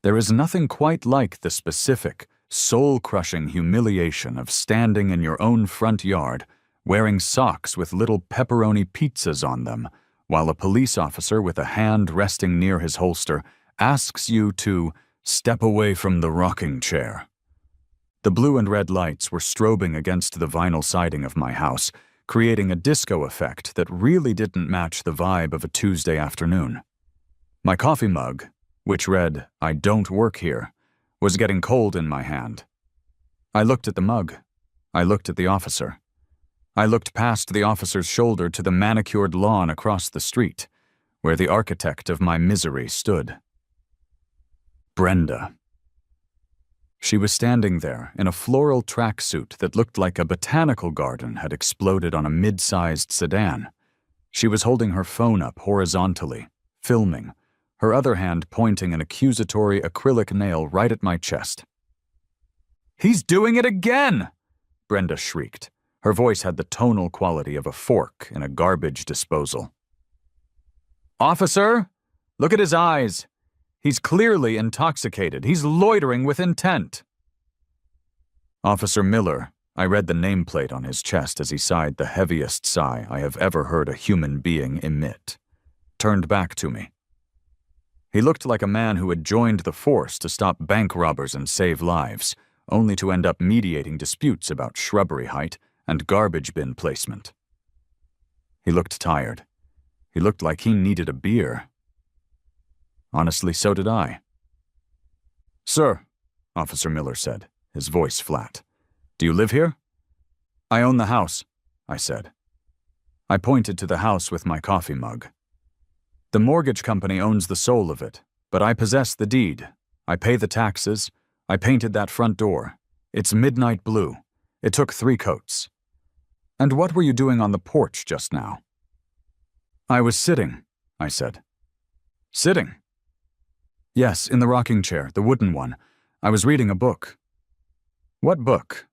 There is nothing quite like the specific, soul-crushing humiliation of standing in your own front yard, wearing socks with little pepperoni pizzas on them, while a police officer with a hand resting near his holster asks you to step away from the rocking chair. The blue and red lights were strobing against the vinyl siding of my house, creating a disco effect that really didn't match the vibe of a Tuesday afternoon. My coffee mug, which read, "I don't work here," was getting cold in my hand. I looked at the mug. I looked at the officer. I looked past the officer's shoulder to the manicured lawn across the street, where the architect of my misery stood. Brenda. She was standing there in a floral tracksuit that looked like a botanical garden had exploded on a mid-sized sedan. She was holding her phone up horizontally, filming, her other hand pointing an accusatory acrylic nail right at my chest. "He's doing it again!" Brenda shrieked. Her voice had the tonal quality of a fork in a garbage disposal. "Officer, look at his eyes. He's clearly intoxicated. He's loitering with intent." Officer Miller, I read the nameplate on his chest as he sighed the heaviest sigh I have ever heard a human being emit, turned back to me. He looked like a man who had joined the force to stop bank robbers and save lives, only to end up mediating disputes about shrubbery height and garbage bin placement. He looked tired. He looked like he needed a beer. Honestly, so did I. "Sir," Officer Miller said, his voice flat. "Do you live here?" "I own the house," I said. I pointed to the house with my coffee mug. "The mortgage company owns the soul of it, but I possess the deed. I pay the taxes. I painted that front door. It's midnight blue. It took 3 coats. And what were you doing on the porch just now?" "I was sitting," I said. "Sitting?" "Yes, in the rocking chair, the wooden one. I was reading a book." "What book?"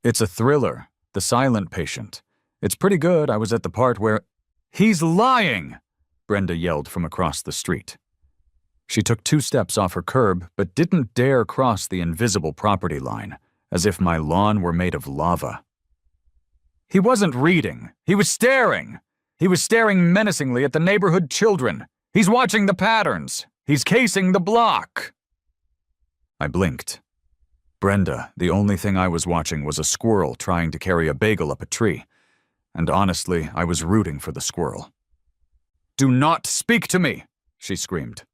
"It's a thriller, The Silent Patient. It's pretty good. I was at the part where—" "He's lying!" Brenda yelled from across the street. She took 2 steps off her curb, but didn't dare cross the invisible property line, as if my lawn were made of lava. "He wasn't reading. He was staring. He was staring menacingly at the neighborhood children. He's watching the patterns. He's casing the block." I blinked. Brenda, the only thing I was watching was a squirrel trying to carry a bagel up a tree, and honestly, I was rooting for the squirrel. "Do not speak to me!" she screamed.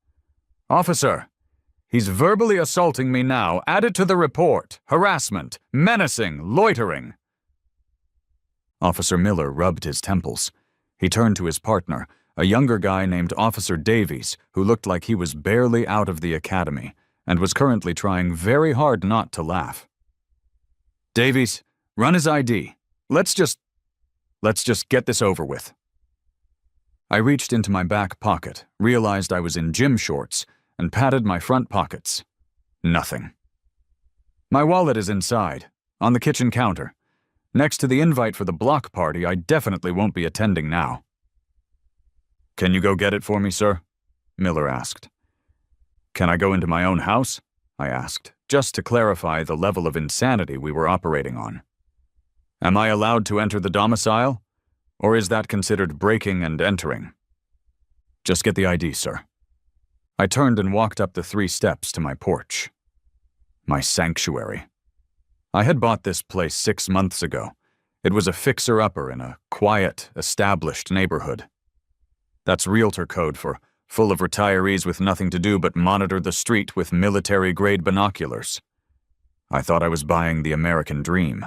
"Officer, he's verbally assaulting me now. Add it to the report. Harassment, menacing, loitering." Officer Miller rubbed his temples. He turned to his partner, a younger guy named Officer Davies, who looked like he was barely out of the academy and was currently trying very hard not to laugh. "Davies, run his ID. Let's just get this over with." I reached into my back pocket, realized I was in gym shorts, and patted my front pockets. Nothing. "My wallet is inside, on the kitchen counter. Next to the invite for the block party, I definitely won't be attending now." "Can you go get it for me, sir?" Miller asked. "Can I go into my own house?" I asked, just to clarify the level of insanity we were operating on. "Am I allowed to enter the domicile? Or is that considered breaking and entering?" "Just get the ID, sir." I turned and walked up the 3 steps to my porch. My sanctuary. I had bought this place 6 months ago. It was a fixer-upper in a quiet, established neighborhood. That's realtor code for full of retirees with nothing to do but monitor the street with military-grade binoculars. I thought I was buying the American dream.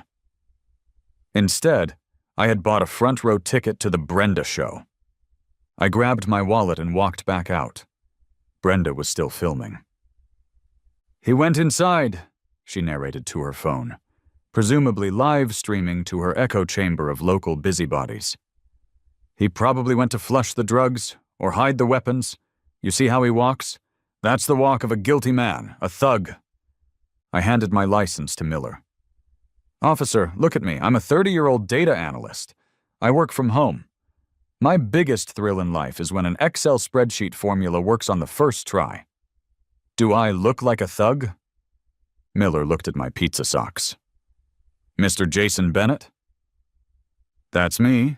Instead, I had bought a front-row ticket to the Brenda show. I grabbed my wallet and walked back out. Brenda was still filming. "He went inside," she narrated to her phone, presumably live streaming to her echo chamber of local busybodies. "He probably went to flush the drugs or hide the weapons. You see how he walks? That's the walk of a guilty man, a thug." I handed my license to Miller. "Officer, look at me. I'm a 30-year-old data analyst. I work from home. My biggest thrill in life is when an Excel spreadsheet formula works on the first try." Do I look like a thug? Miller looked at my pizza socks. Mr. Jason Bennett? That's me.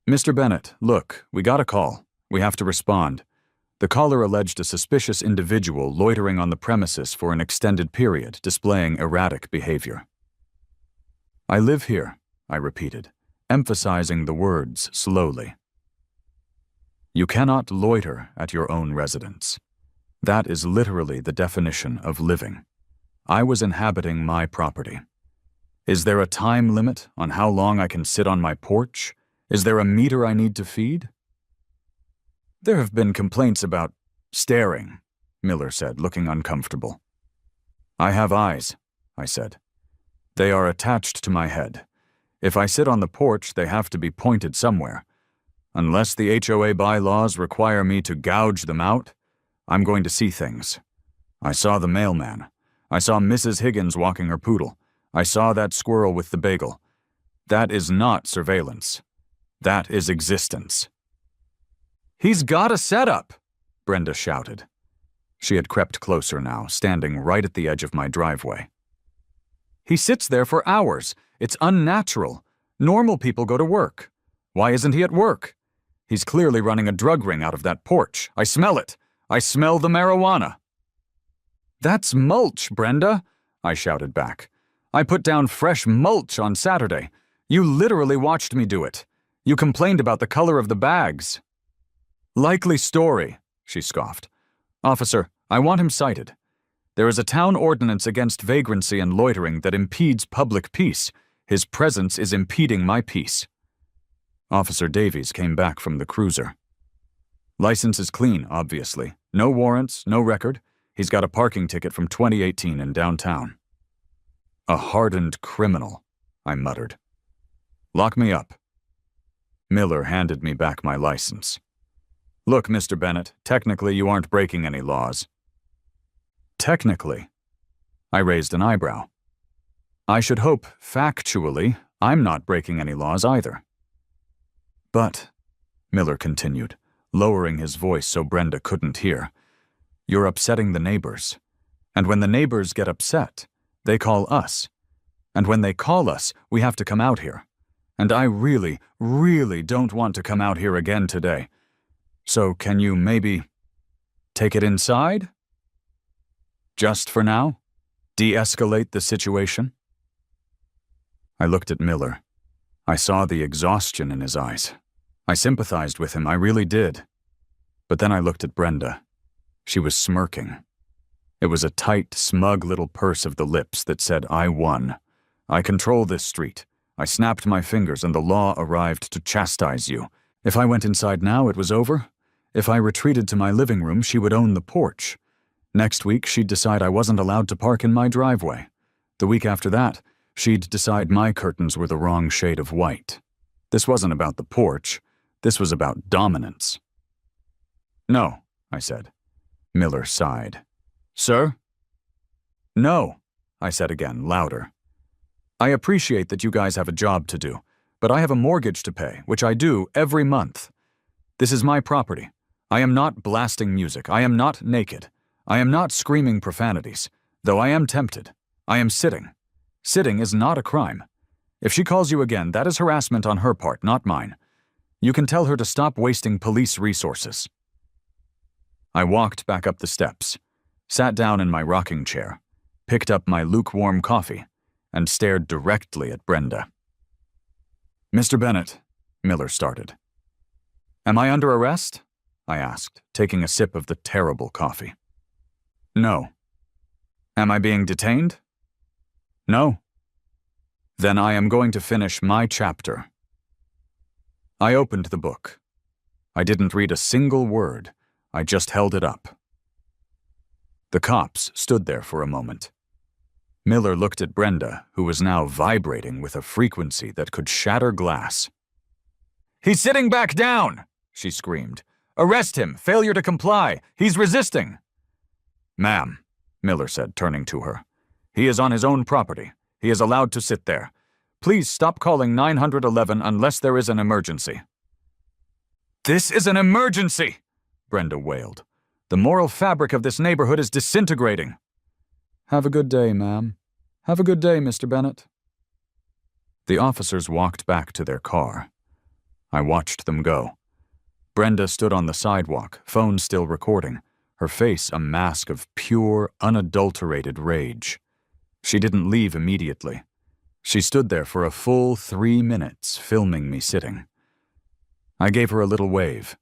Mr. Bennett, look, we got a call. We have to respond. The caller alleged a suspicious individual loitering on the premises for an extended period, displaying erratic behavior. I live here, I repeated, emphasizing the words slowly. You cannot loiter at your own residence. That is literally the definition of living. I was inhabiting my property. Is there a time limit on how long I can sit on my porch? Is there a meter I need to feed? There have been complaints about staring, Miller said, looking uncomfortable. I have eyes, I said. They are attached to my head. If I sit on the porch, they have to be pointed somewhere. Unless the HOA bylaws require me to gouge them out, I'm going to see things. I saw the mailman. I saw Mrs. Higgins walking her poodle. I saw that squirrel with the bagel. That is not surveillance. That is existence. He's got a setup, Brenda shouted. She had crept closer now, standing right at the edge of my driveway. He sits there for hours. It's unnatural. Normal people go to work. Why isn't he at work? He's clearly running a drug ring out of that porch. I smell it. I smell the marijuana. That's mulch, Brenda, I shouted back. I put down fresh mulch on Saturday. You literally watched me do it. You complained about the color of the bags. Likely story, she scoffed. Officer, I want him cited. There is a town ordinance against vagrancy and loitering that impedes public peace. His presence is impeding my peace. Officer Davies came back from the cruiser. License is clean, obviously. No warrants, no record. He's got a parking ticket from 2018 in downtown. A hardened criminal, I muttered. Lock me up. Miller handed me back my license. Look, Mr. Bennett, technically you aren't breaking any laws. Technically? I raised an eyebrow. I should hope, factually, I'm not breaking any laws either. But, Miller continued, lowering his voice so Brenda couldn't hear, you're upsetting the neighbors. And when the neighbors get upset, they call us. And when they call us, we have to come out here. And I really, really don't want to come out here again today. So can you maybe take it inside? Just for now? De-escalate the situation? I looked at Miller. I saw the exhaustion in his eyes. I sympathized with him, I really did. But then I looked at Brenda. She was smirking. It was a tight, smug little purse of the lips that said, I won. I control this street. I snapped my fingers and the law arrived to chastise you. If I went inside now, it was over. If I retreated to my living room, she would own the porch. Next week, she'd decide I wasn't allowed to park in my driveway. The week after that, she'd decide my curtains were the wrong shade of white. This wasn't about the porch. This was about dominance. No, I said. Miller sighed. Sir? No, I said again, louder. I appreciate that you guys have a job to do, but I have a mortgage to pay, which I do every month. This is my property. I am not blasting music. I am not naked. I am not screaming profanities, though I am tempted. I am sitting. Sitting is not a crime. If she calls you again, that is harassment on her part, not mine. You can tell her to stop wasting police resources. I walked back up the steps, sat down in my rocking chair, picked up my lukewarm coffee, and stared directly at Brenda. Mr. Bennett, Miller started. Am I under arrest? I asked, taking a sip of the terrible coffee. No. Am I being detained? No. Then I am going to finish my chapter. I opened the book. I didn't read a single word. I just held it up. The cops stood there for a moment. Miller looked at Brenda, who was now vibrating with a frequency that could shatter glass. He's sitting back down, she screamed. Arrest him! Failure to comply! He's resisting! Ma'am, Miller said, turning to her. He is on his own property. He is allowed to sit there. Please stop calling 911 unless there is an emergency. This is an emergency, Brenda wailed. The moral fabric of this neighborhood is disintegrating. Have a good day, ma'am. Have a good day, Mr. Bennett. The officers walked back to their car. I watched them go. Brenda stood on the sidewalk, phone still recording, her face a mask of pure, unadulterated rage. She didn't leave immediately. She stood there for a full 3 minutes, filming me sitting. I gave her a little wave.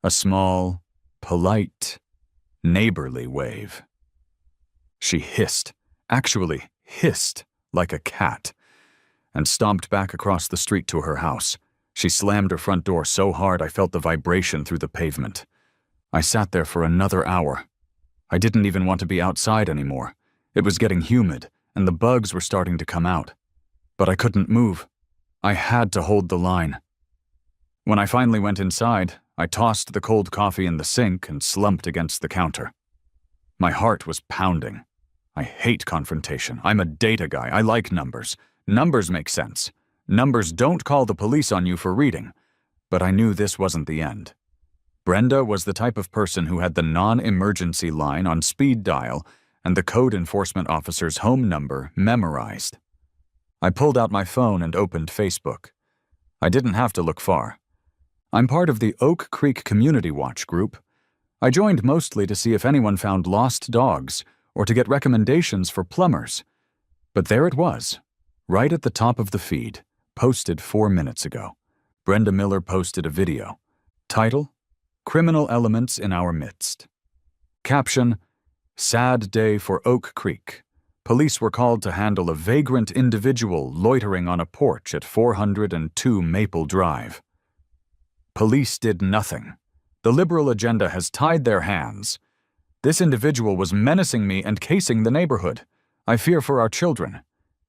A small, polite, neighborly wave. She hissed, actually hissed, like a cat, and stomped back across the street to her house. She slammed her front door so hard I felt the vibration through the pavement. I sat there for another hour. I didn't even want to be outside anymore. It was getting humid, and the bugs were starting to come out. But I couldn't move. I had to hold the line. When I finally went inside, I tossed the cold coffee in the sink and slumped against the counter. My heart was pounding. I hate confrontation. I'm a data guy. I like numbers. Numbers make sense. Numbers don't call the police on you for reading. But I knew this wasn't the end. Brenda was the type of person who had the non-emergency line on speed dial and the code enforcement officer's home number memorized. I pulled out my phone and opened Facebook. I didn't have to look far. I'm part of the Oak Creek Community Watch group. I joined mostly to see if anyone found lost dogs or to get recommendations for plumbers. But there it was, right at the top of the feed, posted 4 minutes ago. Brenda Miller posted a video. Title: Criminal Elements in Our Midst. Caption: Sad day for Oak Creek. Police were called to handle a vagrant individual loitering on a porch at 402 Maple Drive. Police did nothing. The liberal agenda has tied their hands. This individual was menacing me and casing the neighborhood. I fear for our children.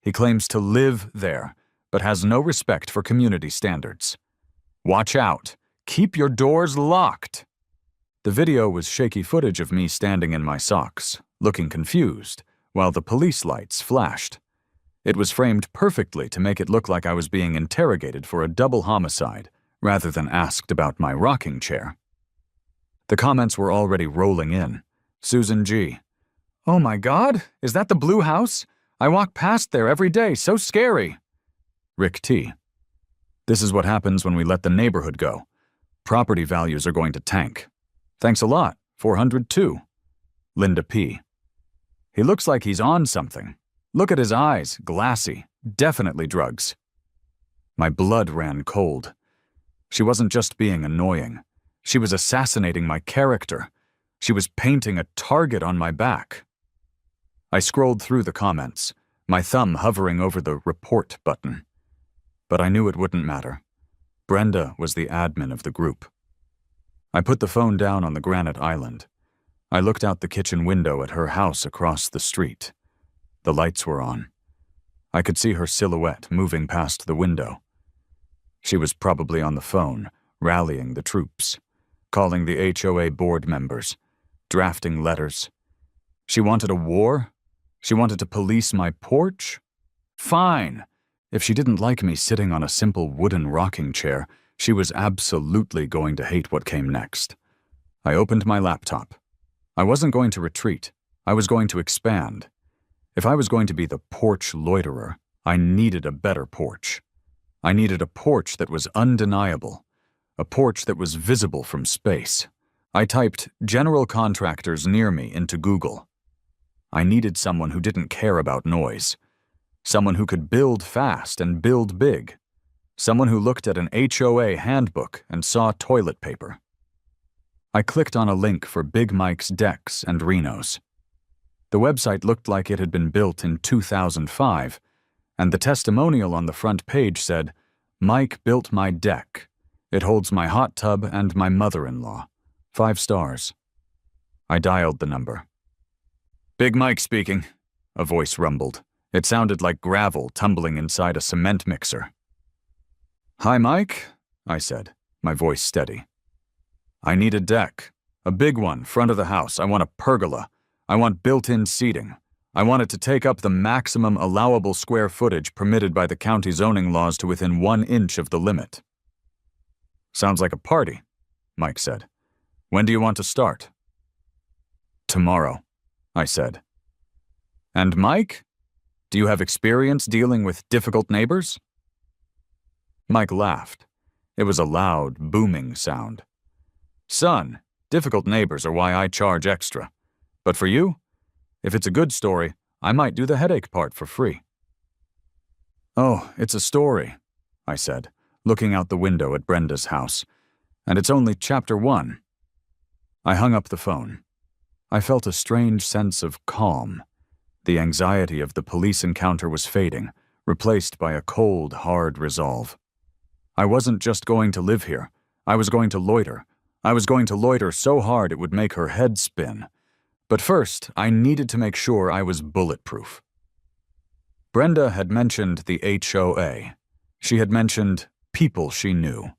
He claims to live there, but has no respect for community standards. Watch out. Keep your doors locked. The video was shaky footage of me standing in my socks, looking confused, while the police lights flashed. It was framed perfectly to make it look like I was being interrogated for a double homicide, rather than asked about my rocking chair. The comments were already rolling in. Susan G. Oh my God, is that the blue house? I walk past there every day, so scary. Rick T. This is what happens when we let the neighborhood go. Property values are going to tank. Thanks a lot, 402. Linda P. He looks like he's on something. Look at his eyes, glassy, definitely drugs. My blood ran cold. She wasn't just being annoying. She was assassinating my character. She was painting a target on my back. I scrolled through the comments, my thumb hovering over the report button. But I knew it wouldn't matter. Brenda was the admin of the group. I put the phone down on the granite island. I looked out the kitchen window at her house across the street. The lights were on. I could see her silhouette moving past the window. She was probably on the phone, rallying the troops, calling the HOA board members, drafting letters. She wanted a war? She wanted to police my porch? Fine. If she didn't like me sitting on a simple wooden rocking chair, she was absolutely going to hate what came next. I opened my laptop. I wasn't going to retreat. I was going to expand. If I was going to be the porch loiterer, I needed a better porch. I needed a porch that was undeniable, a porch that was visible from space. I typed general contractors near me into Google. I needed someone who didn't care about noise, someone who could build fast and build big, someone who looked at an HOA handbook and saw toilet paper. I clicked on a link for Big Mike's decks and Renos. The website looked like it had been built in 2005, and the testimonial on the front page said, Mike built my deck. It holds my hot tub and my mother-in-law. 5 stars. I dialed the number. Big Mike speaking, a voice rumbled. It sounded like gravel tumbling inside a cement mixer. Hi, Mike, I said, my voice steady. I need a deck. A big one, front of the house. I want a pergola. I want built-in seating. I want it to take up the maximum allowable square footage permitted by the county zoning laws to within 1 inch of the limit. Sounds like a party, Mike said. When do you want to start? Tomorrow, I said. And Mike? Do you have experience dealing with difficult neighbors? Mike laughed. It was a loud, booming sound. Son, difficult neighbors are why I charge extra. But for you, if it's a good story, I might do the headache part for free. Oh, it's a story, I said, looking out the window at Brenda's house. And it's only chapter 1. I hung up the phone. I felt a strange sense of calm. The anxiety of the police encounter was fading, replaced by a cold, hard resolve. I wasn't just going to live here. I was going to loiter. I was going to loiter so hard it would make her head spin. But first, I needed to make sure I was bulletproof. Brenda had mentioned the HOA. She had mentioned people she knew.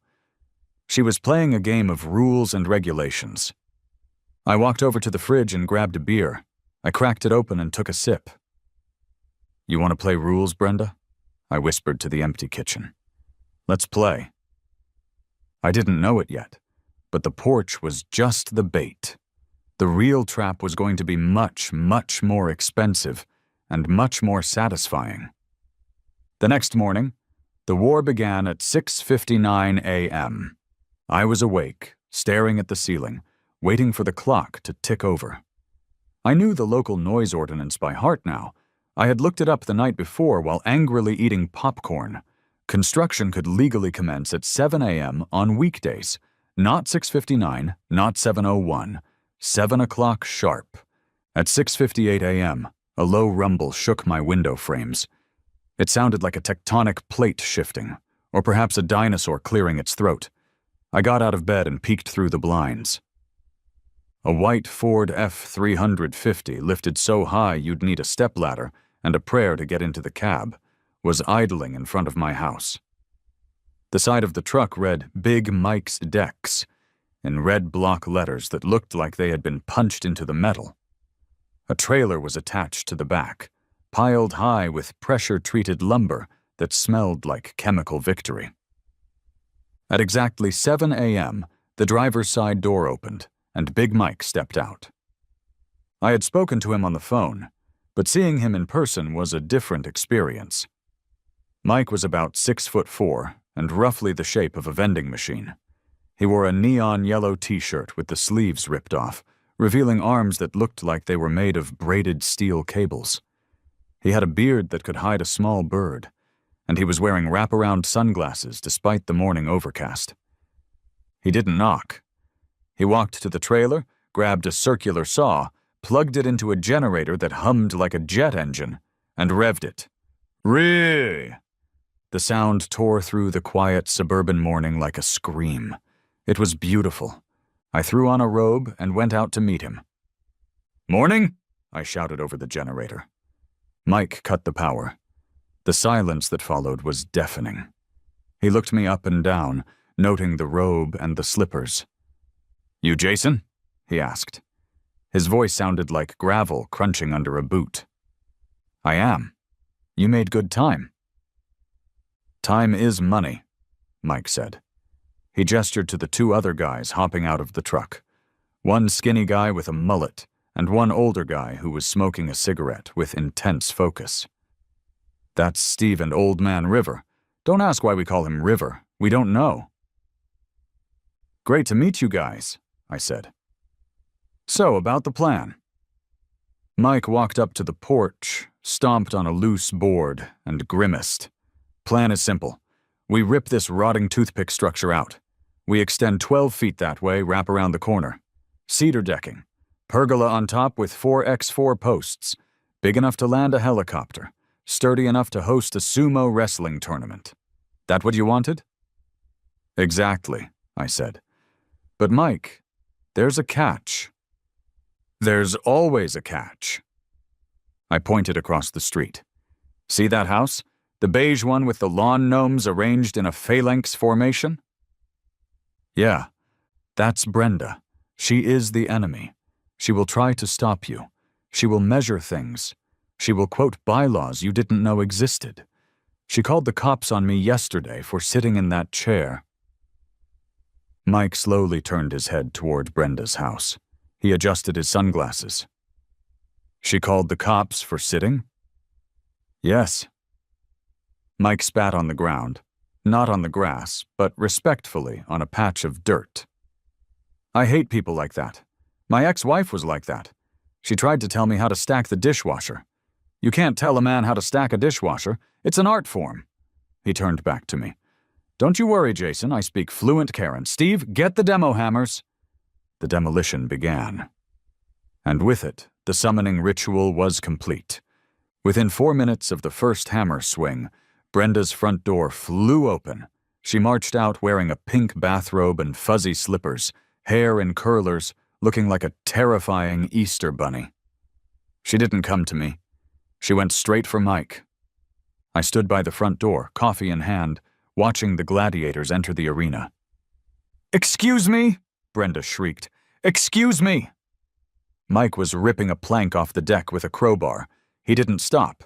She was playing a game of rules and regulations. I walked over to the fridge and grabbed a beer. I cracked it open and took a sip. You want to play rules, Brenda? I whispered to the empty kitchen. Let's play. I didn't know it yet, but the porch was just the bait. The real trap was going to be much, much more expensive and much more satisfying. The next morning, the war began at 6:59 a.m. I was awake, staring at the ceiling, waiting for the clock to tick over. I knew the local noise ordinance by heart now. I had looked it up the night before while angrily eating popcorn. Construction could legally commence at 7 a.m. on weekdays, not 6:59, not 7:01, 7 o'clock sharp. At 6:58 a.m., a low rumble shook my window frames. It sounded like a tectonic plate shifting, or perhaps a dinosaur clearing its throat. I got out of bed and peeked through the blinds. A white Ford F-350 lifted so high you'd need a stepladder and a prayer to get into the cab, was idling in front of my house. The side of the truck read Big Mike's Decks in red block letters that looked like they had been punched into the metal. A trailer was attached to the back, piled high with pressure-treated lumber that smelled like chemical victory. At exactly 7 a.m., the driver's side door opened, and Big Mike stepped out. I had spoken to him on the phone, but seeing him in person was a different experience. Mike was about 6'4" and roughly the shape of a vending machine. He wore a neon yellow t-shirt with the sleeves ripped off, revealing arms that looked like they were made of braided steel cables. He had a beard that could hide a small bird, and he was wearing wraparound sunglasses despite the morning overcast. He didn't knock. He walked to the trailer, grabbed a circular saw, plugged it into a generator that hummed like a jet engine, and revved it. Ree! The sound tore through the quiet suburban morning like a scream. It was beautiful. I threw on a robe and went out to meet him. Morning, I shouted over the generator. Mike cut the power. The silence that followed was deafening. He looked me up and down, noting the robe and the slippers. You Jason? He asked. His voice sounded like gravel crunching under a boot. I am. You made good time. Time is money, Mike said. He gestured to the 2 other guys hopping out of the truck. One skinny guy with a mullet, and one older guy who was smoking a cigarette with intense focus. That's Steve and Old Man River. Don't ask why we call him River. We don't know. Great to meet you guys, I said. So, about the plan. Mike walked up to the porch, stomped on a loose board, and grimaced. Plan is simple. We rip this rotting toothpick structure out. We extend 12 feet that way, wrap around the corner. Cedar decking. Pergola on top with 4x4 posts. Big enough to land a helicopter. Sturdy enough to host a sumo wrestling tournament. That what you wanted? Exactly, I said. But Mike, there's a catch. There's always a catch. I pointed across the street. See that house? The beige one with the lawn gnomes arranged in a phalanx formation? Yeah, that's Brenda. She is the enemy. She will try to stop you. She will measure things. She will quote bylaws you didn't know existed. She called the cops on me yesterday for sitting in that chair. Mike slowly turned his head toward Brenda's house. He adjusted his sunglasses. She called the cops for sitting? Yes. Mike spat on the ground, not on the grass, but respectfully on a patch of dirt. I hate people like that. My ex-wife was like that. She tried to tell me how to stack the dishwasher. You can't tell a man how to stack a dishwasher. It's an art form. He turned back to me. Don't you worry, Jason. I speak fluent Karen. Steve, get the demo hammers. The demolition began. And with it, the summoning ritual was complete. Within 4 minutes of the first hammer swing, Brenda's front door flew open. She marched out wearing a pink bathrobe and fuzzy slippers, hair in curlers, looking like a terrifying Easter bunny. She didn't come to me. She went straight for Mike. I stood by the front door, coffee in hand, watching the gladiators enter the arena. "Excuse me!" Brenda shrieked. "Excuse me!" Mike was ripping a plank off the deck with a crowbar. He didn't stop.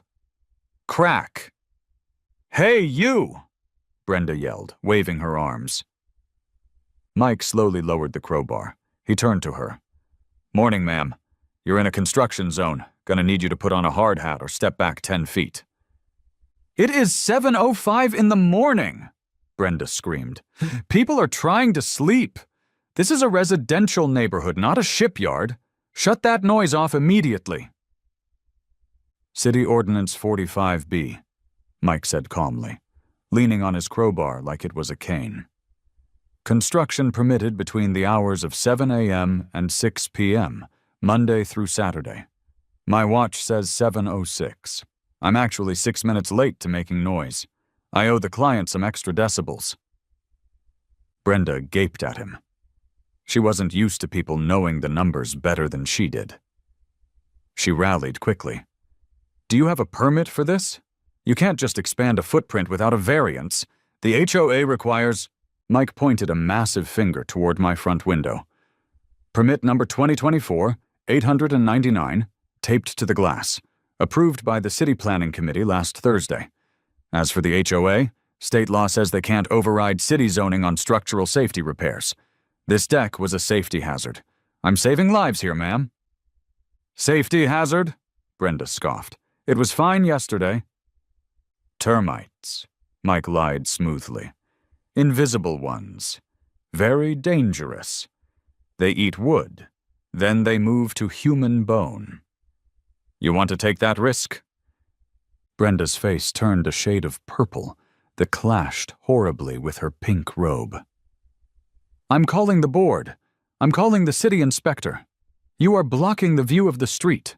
Crack! "Hey, you!" Brenda yelled, waving her arms. Mike slowly lowered the crowbar. He turned to her. "Morning, ma'am. You're in a construction zone. Gonna need you to put on a hard hat or step back 10 feet. "It is 7:05 in the morning!" Brenda screamed. "People are trying to sleep. This is a residential neighborhood, not a shipyard. Shut that noise off immediately." "City Ordinance 45B," Mike said calmly, leaning on his crowbar like it was a cane. "Construction permitted between the hours of 7 a.m. and 6 p.m., Monday through Saturday. My watch says 7:06. I'm actually 6 minutes late to making noise. I owe the client some extra decibels." Brenda gaped at him. She wasn't used to people knowing the numbers better than she did. She rallied quickly. "Do you have a permit for this? You can't just expand a footprint without a variance. The HOA requires—" Mike pointed a massive finger toward my front window. "Permit number 2024, 899, taped to the glass. Approved by the City Planning Committee last Thursday. As for the HOA, state law says they can't override city zoning on structural safety repairs. This deck was a safety hazard. I'm saving lives here, ma'am." "Safety hazard?" Brenda scoffed. "It was fine yesterday." "Termites," Mike lied smoothly. "Invisible ones. Very dangerous. They eat wood. Then they move to human bone. You want to take that risk?" Brenda's face turned a shade of purple that clashed horribly with her pink robe. "I'm calling the board. I'm calling the city inspector. You are blocking the view of the street."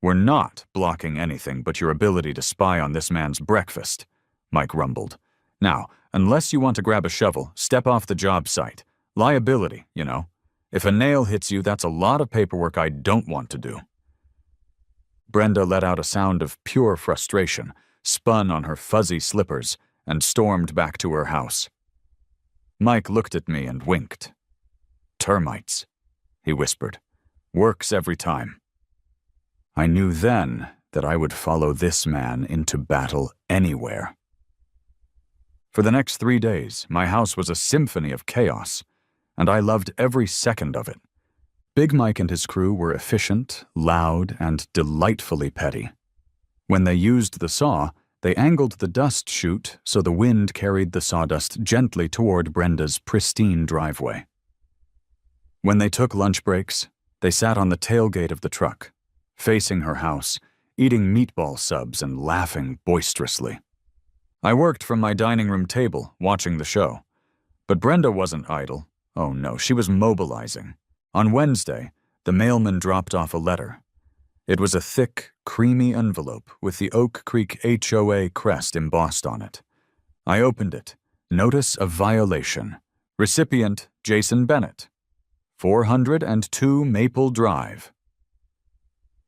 "We're not blocking anything but your ability to spy on this man's breakfast," Mike rumbled. "Now, unless you want to grab a shovel, step off the job site. Liability, you know. If a nail hits you, that's a lot of paperwork I don't want to do." Brenda let out a sound of pure frustration, spun on her fuzzy slippers, and stormed back to her house. Mike looked at me and winked. "Termites," he whispered. "Works every time." I knew then that I would follow this man into battle anywhere. For the next 3 days, my house was a symphony of chaos, and I loved every second of it. Big Mike and his crew were efficient, loud, and delightfully petty. When they used the saw, they angled the dust chute so the wind carried the sawdust gently toward Brenda's pristine driveway. When they took lunch breaks, they sat on the tailgate of the truck, facing her house, eating meatball subs and laughing boisterously. I worked from my dining room table, watching the show. But Brenda wasn't idle. Oh no, she was mobilizing. On Wednesday, the mailman dropped off a letter. It was a thick, creamy envelope with the Oak Creek HOA crest embossed on it. I opened it. Notice of violation. Recipient, Jason Bennett. 402 Maple Drive.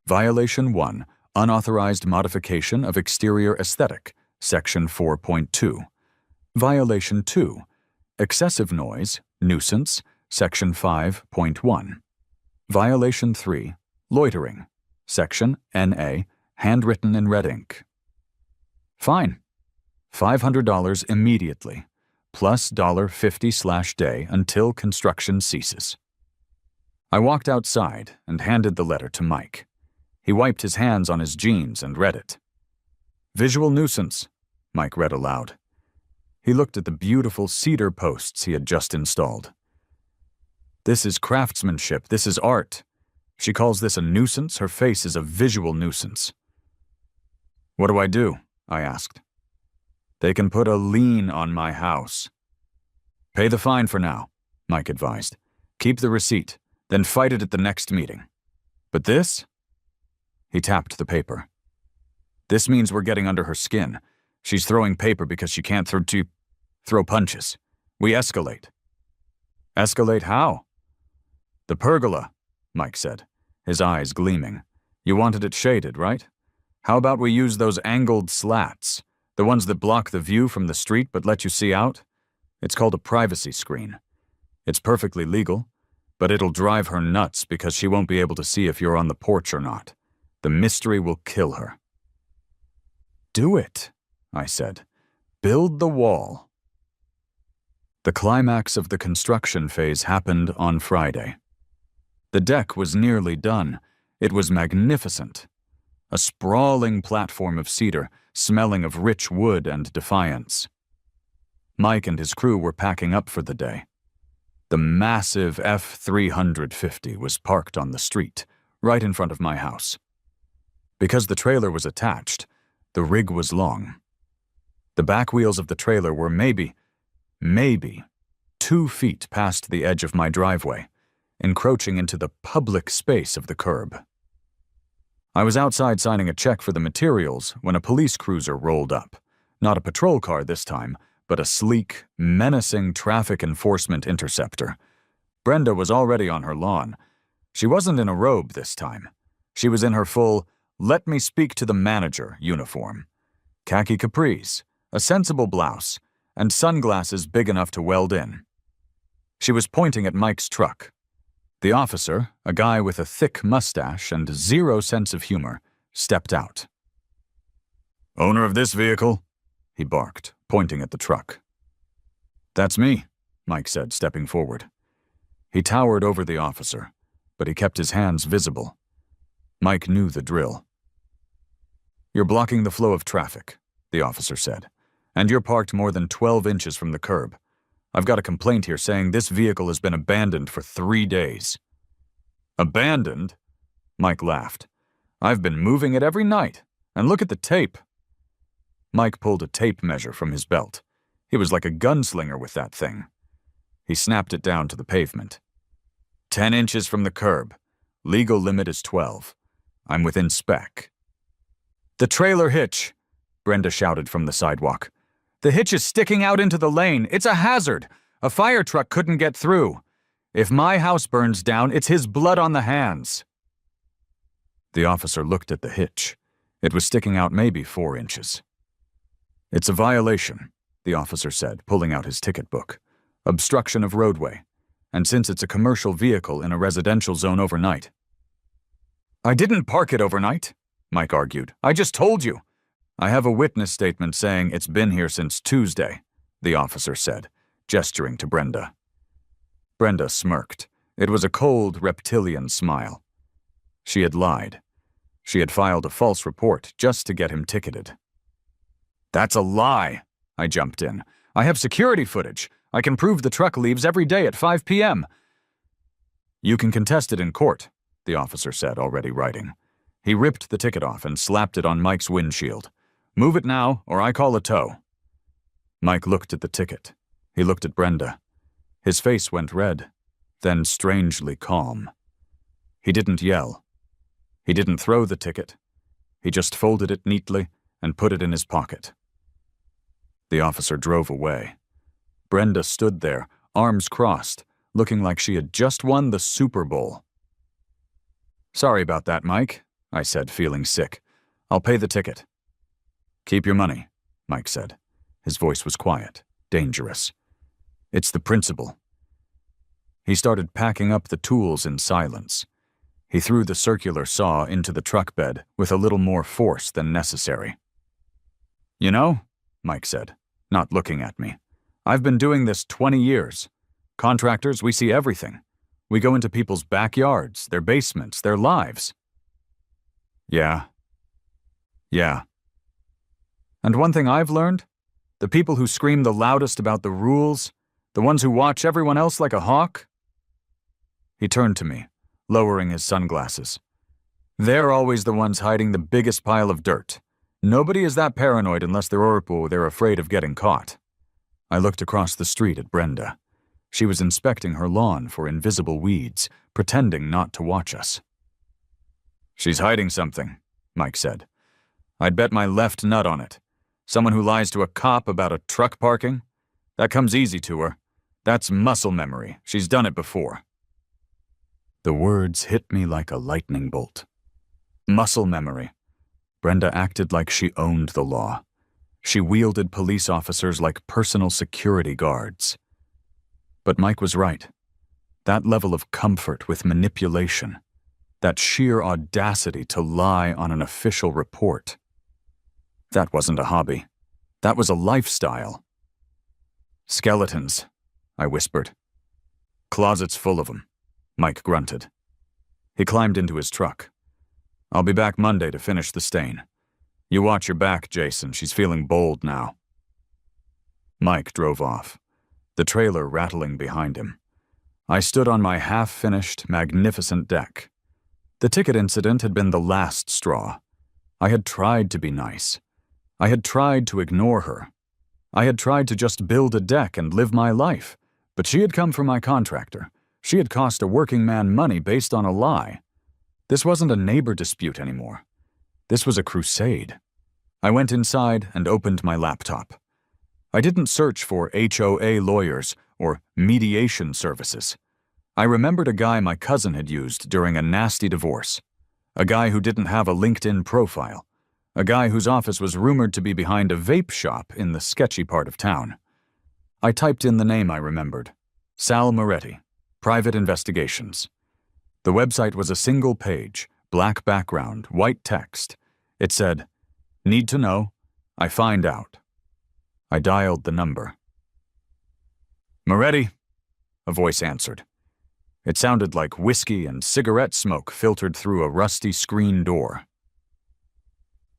Violation 1. Unauthorized modification of exterior aesthetic. Section 4.2. Violation 2. Excessive noise, nuisance. Section 5.1. Violation 3. Loitering. Section NA, handwritten in red ink. Fine. $500 immediately, plus $50/day until construction ceases. I walked outside and handed the letter to Mike. He wiped his hands on his jeans and read it. "Visual nuisance," Mike read aloud. He looked at the beautiful cedar posts he had just installed. "This is craftsmanship. This is art. She calls this a nuisance. Her face is a visual nuisance." "What do I do?" I asked. "They can put a lien on my house." "Pay the fine for now," Mike advised. "Keep the receipt, then fight it at the next meeting. But this?" He tapped the paper. "This means we're getting under her skin. She's throwing paper because she can't throw punches. We escalate." "Escalate how?" "The pergola," Mike said, his eyes gleaming. "You wanted it shaded, right? How about we use those angled slats, the ones that block the view from the street but let you see out? It's called a privacy screen. It's perfectly legal, but it'll drive her nuts because she won't be able to see if you're on the porch or not. The mystery will kill her." "Do it," I said. "Build the wall." The climax of the construction phase happened on Friday. The deck was nearly done. It was magnificent. A sprawling platform of cedar, smelling of rich wood and defiance. Mike and his crew were packing up for the day. The massive F-350 was parked on the street, right in front of my house. Because the trailer was attached, the rig was long. The back wheels of the trailer were maybe 2 feet past the edge of my driveway, encroaching into the public space of the curb. I was outside signing a check for the materials when a police cruiser rolled up. Not a patrol car this time, but a sleek, menacing traffic enforcement interceptor. Brenda was already on her lawn. She wasn't in a robe this time. She was in her full "let me speak to the manager" uniform. Khaki capris, a sensible blouse, and sunglasses big enough to weld in. She was pointing at Mike's truck. The officer, a guy with a thick mustache and zero sense of humor, stepped out. "Owner of this vehicle?" he barked, pointing at the truck. "That's me," Mike said, stepping forward. He towered over the officer, but he kept his hands visible. Mike knew the drill. "You're blocking the flow of traffic," the officer said, "and you're parked more than 12 inches from the curb. I've got a complaint here saying this vehicle has been abandoned for 3 days. "Abandoned?" Mike laughed. "I've been moving it every night, and look at the tape." Mike pulled a tape measure from his belt. He was like a gunslinger with that thing. He snapped it down to the pavement. 10 inches from the curb. Legal limit is 12. I'm within spec. "The trailer hitch," Brenda shouted from the sidewalk. "The hitch is sticking out into the lane. It's a hazard. A fire truck couldn't get through. If my house burns down, it's his blood on the hands." The officer looked at the hitch. It was sticking out maybe 4 inches. "It's a violation," the officer said, pulling out his ticket book. "Obstruction of roadway. And since it's a commercial vehicle in a residential zone overnight." "I didn't park it overnight," Mike argued. "I just told you." "I have a witness statement saying it's been here since Tuesday," the officer said, gesturing to Brenda. Brenda smirked. It was a cold, reptilian smile. She had lied. She had filed a false report just to get him ticketed. "That's a lie," I jumped in. "I have security footage. I can prove the truck leaves every day at 5 p.m. "You can contest it in court," the officer said, already writing. He ripped the ticket off and slapped it on Mike's windshield. "Move it now, or I call a tow." Mike looked at the ticket. He looked at Brenda. His face went red, then strangely calm. He didn't yell. He didn't throw the ticket. He just folded it neatly and put it in his pocket. The officer drove away. Brenda stood there, arms crossed, looking like she had just won the Super Bowl. "Sorry about that, Mike," I said, feeling sick. "I'll pay the ticket." "Keep your money," Mike said. His voice was quiet, dangerous. "It's the principle." He started packing up the tools in silence. He threw the circular saw into the truck bed with a little more force than necessary. "You know," Mike said, not looking at me, "I've been doing this 20 years. Contractors, we see everything. We go into people's backyards, their basements, their lives. Yeah. And one thing I've learned, the people who scream the loudest about the rules, the ones who watch everyone else like a hawk. He turned to me, lowering his sunglasses. They're always the ones hiding the biggest pile of dirt. Nobody is that paranoid unless they're afraid of getting caught. I looked across the street at Brenda. She was inspecting her lawn for invisible weeds, pretending not to watch us. She's hiding something, Mike said. I'd bet my left nut on it. Someone who lies to a cop about a truck parking? That comes easy to her. That's muscle memory. She's done it before. The words hit me like a lightning bolt. Muscle memory. Brenda acted like she owned the law. She wielded police officers like personal security guards. But Mike was right. That level of comfort with manipulation, that sheer audacity to lie on an official report. That wasn't a hobby. That was a lifestyle. Skeletons, I whispered. Closets full of them, Mike grunted. He climbed into his truck. I'll be back Monday to finish the stain. You watch your back, Jason. She's feeling bold now. Mike drove off, the trailer rattling behind him. I stood on my half-finished, magnificent deck. The ticket incident had been the last straw. I had tried to be nice. I had tried to ignore her. I had tried to just build a deck and live my life, but she had come from my contractor. She had cost a working man money based on a lie. This wasn't a neighbor dispute anymore. This was a crusade. I went inside and opened my laptop. I didn't search for HOA lawyers or mediation services. I remembered a guy my cousin had used during a nasty divorce. A guy who didn't have a LinkedIn profile. A guy whose office was rumored to be behind a vape shop in the sketchy part of town. I typed in the name I remembered. Sal Moretti, Private Investigations. The website was a single page, black background, white text. It said, "Need to know? I find out." I dialed the number. "Moretti," a voice answered. It sounded like whiskey and cigarette smoke filtered through a rusty screen door.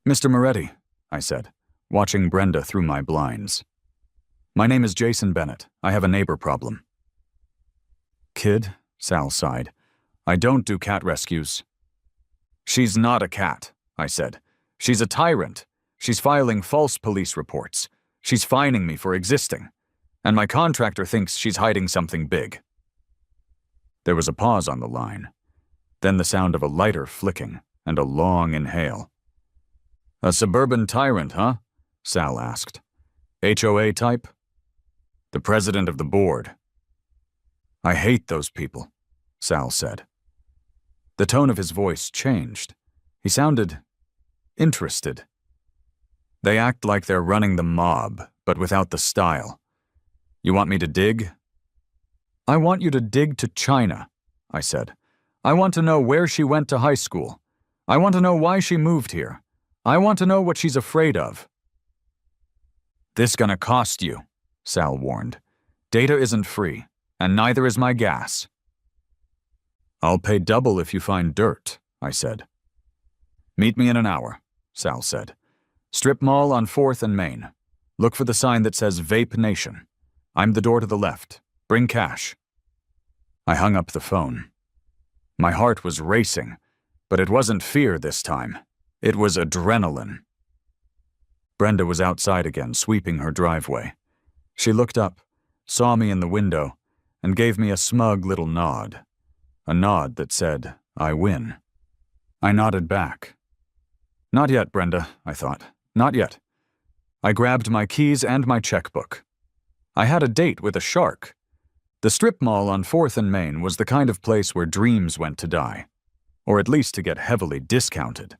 "Mr. Moretti," I said, watching Brenda through my blinds. "My name is Jason Bennett. I have a neighbor problem." "Kid," Sal sighed, "I don't do cat rescues." "She's not a cat," I said. "She's a tyrant. She's filing false police reports. She's fining me for existing. And my contractor thinks she's hiding something big." There was a pause on the line. Then the sound of a lighter flicking and a long inhale. "A suburban tyrant, huh?" Sal asked. "HOA type?" "The president of the board." "I hate those people," Sal said. The tone of his voice changed. He sounded interested. "They act like they're running the mob, but without the style. You want me to dig?" "I want you to dig to China," I said. "I want to know where she went to high school. I want to know why she moved here. I want to know what she's afraid of." "This gonna cost you," Sal warned. "Data isn't free, and neither is my gas." "I'll pay double if you find dirt," I said. "Meet me in an hour," Sal said. "Strip mall on 4th and Main. Look for the sign that says Vape Nation. I'm the door to the left. Bring cash." I hung up the phone. My heart was racing, but it wasn't fear this time. It was adrenaline. Brenda was outside again, sweeping her driveway. She looked up, saw me in the window, and gave me a smug little nod. A nod that said, "I win." I nodded back. "Not yet, Brenda," I thought. "Not yet." I grabbed my keys and my checkbook. I had a date with a shark. The strip mall on 4th and Main was the kind of place where dreams went to die, or at least to get heavily discounted.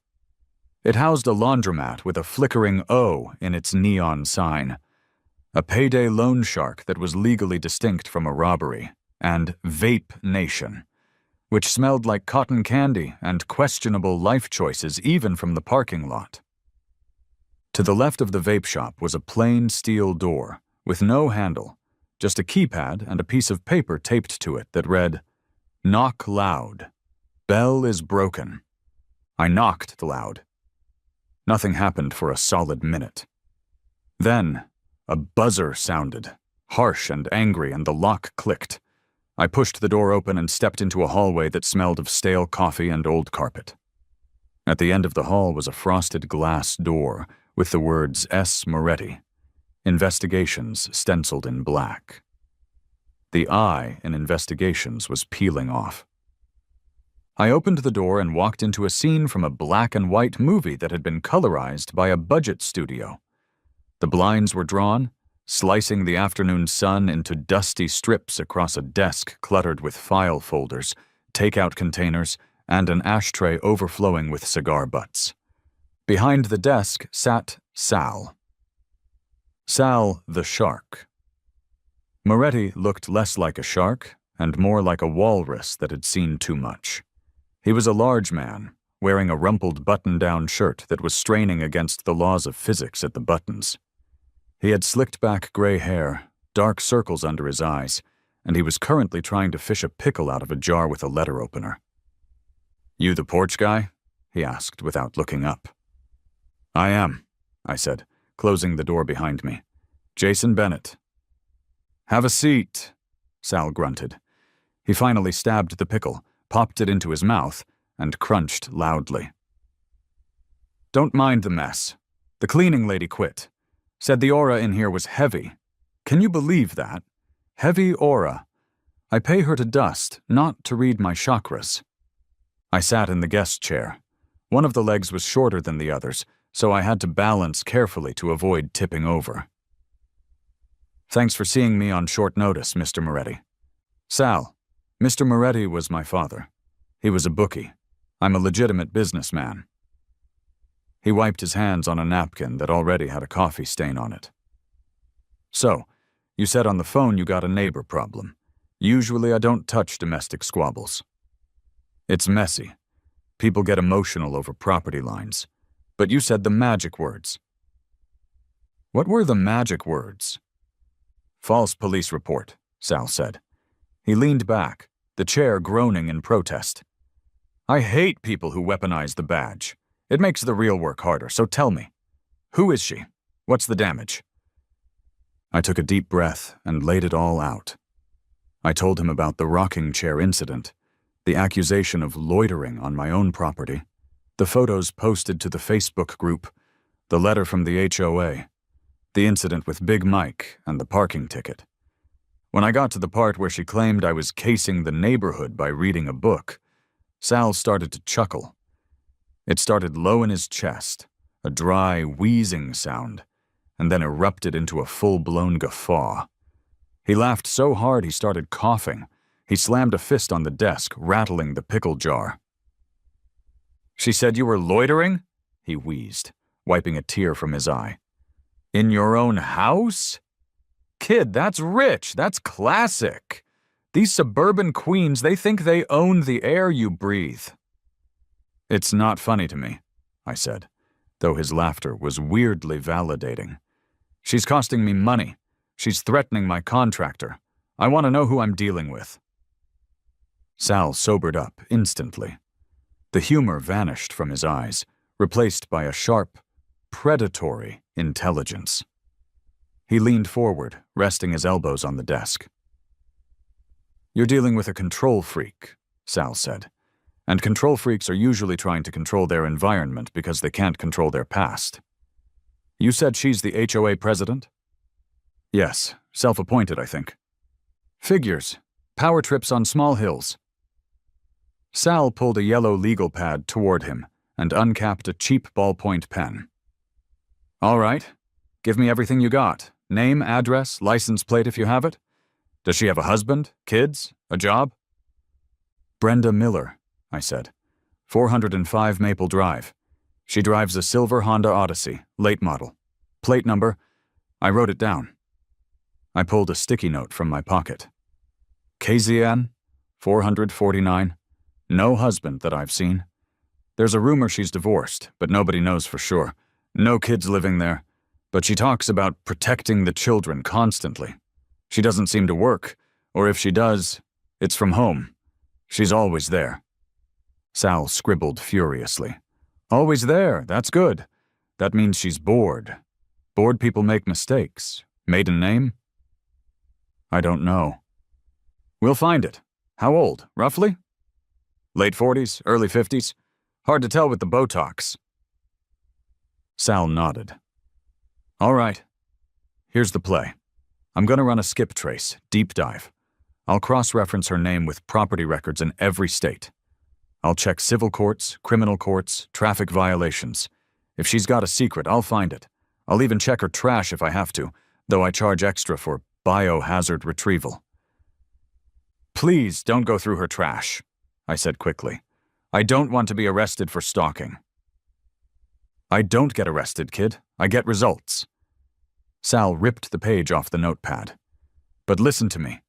It housed a laundromat with a flickering O in its neon sign, a payday loan shark that was legally distinct from a robbery, and Vape Nation, which smelled like cotton candy and questionable life choices even from the parking lot. To the left of the vape shop was a plain steel door with no handle, just a keypad and a piece of paper taped to it that read, Knock loud. Bell is broken. I knocked loud. Nothing happened for a solid minute. Then, a buzzer sounded, harsh and angry, and the lock clicked. I pushed the door open and stepped into a hallway that smelled of stale coffee and old carpet. At the end of the hall was a frosted glass door with the words S. Moretti, Investigations stenciled in black. The I in Investigations was peeling off. I opened the door and walked into a scene from a black and white movie that had been colorized by a budget studio. The blinds were drawn, slicing the afternoon sun into dusty strips across a desk cluttered with file folders, takeout containers, and an ashtray overflowing with cigar butts. Behind the desk sat Sal. Sal the shark. Moretti looked less like a shark and more like a walrus that had seen too much. He was a large man, wearing a rumpled button-down shirt that was straining against the laws of physics at the buttons. He had slicked-back gray hair, dark circles under his eyes, and he was currently trying to fish a pickle out of a jar with a letter opener. "You the Porch guy?" he asked without looking up. "I am," I said, closing the door behind me. "Jason Bennett." "Have a seat," Sal grunted. He finally stabbed the pickle, popped it into his mouth, and crunched loudly. "Don't mind the mess. The cleaning lady quit. Said the aura in here was heavy. Can you believe that? Heavy aura. I pay her to dust, not to read my chakras." I sat in the guest chair. One of the legs was shorter than the others, so I had to balance carefully to avoid tipping over. "Thanks for seeing me on short notice, Mr. Moretti." "Sal, Mr. Moretti was my father. He was a bookie. I'm a legitimate businessman." He wiped his hands on a napkin that already had a coffee stain on it. "So, you said on the phone you got a neighbor problem. Usually I don't touch domestic squabbles. It's messy. People get emotional over property lines. But you said the magic words." "What were the magic words?" "False police report," Sal said. He leaned back, the chair groaning in protest. "I hate people who weaponize the badge. It makes the real work harder, so tell me. Who is she? What's the damage?" I took a deep breath and laid it all out. I told him about the rocking chair incident, the accusation of loitering on my own property, the photos posted to the Facebook group, the letter from the HOA, the incident with Big Mike, and the parking ticket. When I got to the part where she claimed I was casing the neighborhood by reading a book, Sal started to chuckle. It started low in his chest, a dry, wheezing sound, and then erupted into a full-blown guffaw. He laughed so hard he started coughing. He slammed a fist on the desk, rattling the pickle jar. "She said you were loitering?" he wheezed, wiping a tear from his eye. "In your own house? Kid, that's rich. That's classic. These suburban queens, they think they own the air you breathe." "It's not funny to me," I said, though his laughter was weirdly validating. "She's costing me money. She's threatening my contractor. I want to know who I'm dealing with." Sal sobered up instantly. The humor vanished from his eyes, replaced by a sharp, predatory intelligence. He leaned forward, resting his elbows on the desk. "You're dealing with a control freak," Sal said, "and control freaks are usually trying to control their environment because they can't control their past. You said she's the HOA president?" "Yes, self-appointed, I think." "Figures. Power trips on small hills." Sal pulled a yellow legal pad toward him and uncapped a cheap ballpoint pen. "All right. Give me everything you got. Name, address, license plate if you have it. Does she have a husband, kids, a job?" "Brenda Miller," I said. 405 Maple Drive. She drives a silver Honda Odyssey, late model. Plate number, I wrote it down. I pulled a sticky note from my pocket. KZN, 449, no husband that I've seen. There's a rumor she's divorced, but nobody knows for sure. No kids living there, but she talks about protecting the children constantly. She doesn't seem to work, or if she does, it's from home. She's always there. Sal scribbled furiously. Always there, that's good. That means she's bored. Bored people make mistakes. Maiden name? I don't know. We'll find it. How old, roughly? Late 40s, early 50s? Hard to tell with the Botox. Sal nodded. All right. Here's the play. I'm gonna run a skip trace, deep dive. I'll cross-reference her name with property records in every state. I'll check civil courts, criminal courts, traffic violations. If she's got a secret, I'll find it. I'll even check her trash if I have to, though I charge extra for biohazard retrieval. Please don't go through her trash, I said quickly. I don't want to be arrested for stalking. I don't get arrested, kid. I get results. Sal ripped the page off the notepad. But listen to me.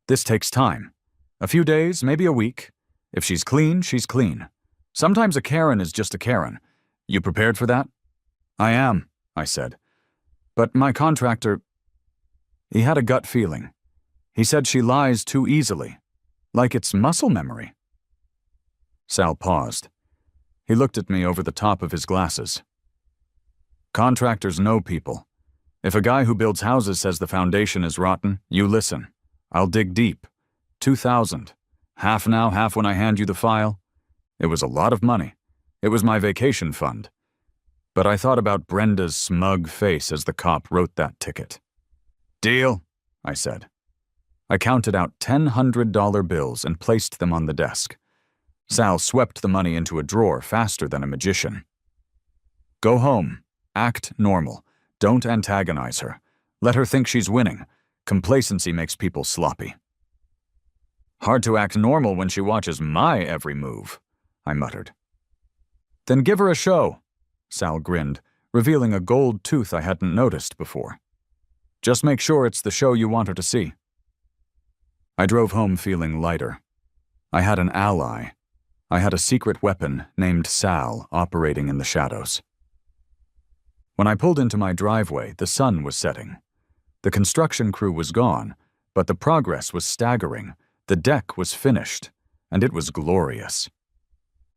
This takes time. A few days, maybe a week. If she's clean, she's clean. Sometimes a Karen is just a Karen. You prepared for that? I am, I said. But my contractor... He had a gut feeling. He said she lies too easily. Like it's muscle memory. Sal paused. He looked at me over the top of his glasses. Contractors know people. If a guy who builds houses says the foundation is rotten, you listen. I'll dig deep. 2,000. Half now, half when I hand you the file. It was a lot of money. It was my vacation fund. But I thought about Brenda's smug face as the cop wrote that ticket. Deal, I said. I counted out 10 $100 bills and placed them on the desk. Sal swept the money into a drawer faster than a magician. Go home. Act normal. Don't antagonize her. Let her think she's winning. Complacency makes people sloppy. Hard to act normal when she watches my every move, I muttered. Then give her a show, Sal grinned, revealing a gold tooth I hadn't noticed before. Just make sure it's the show you want her to see. I drove home feeling lighter. I had an ally. I had a secret weapon named Sal operating in the shadows. When I pulled into my driveway, the sun was setting. The construction crew was gone, but the progress was staggering. The deck was finished, and it was glorious.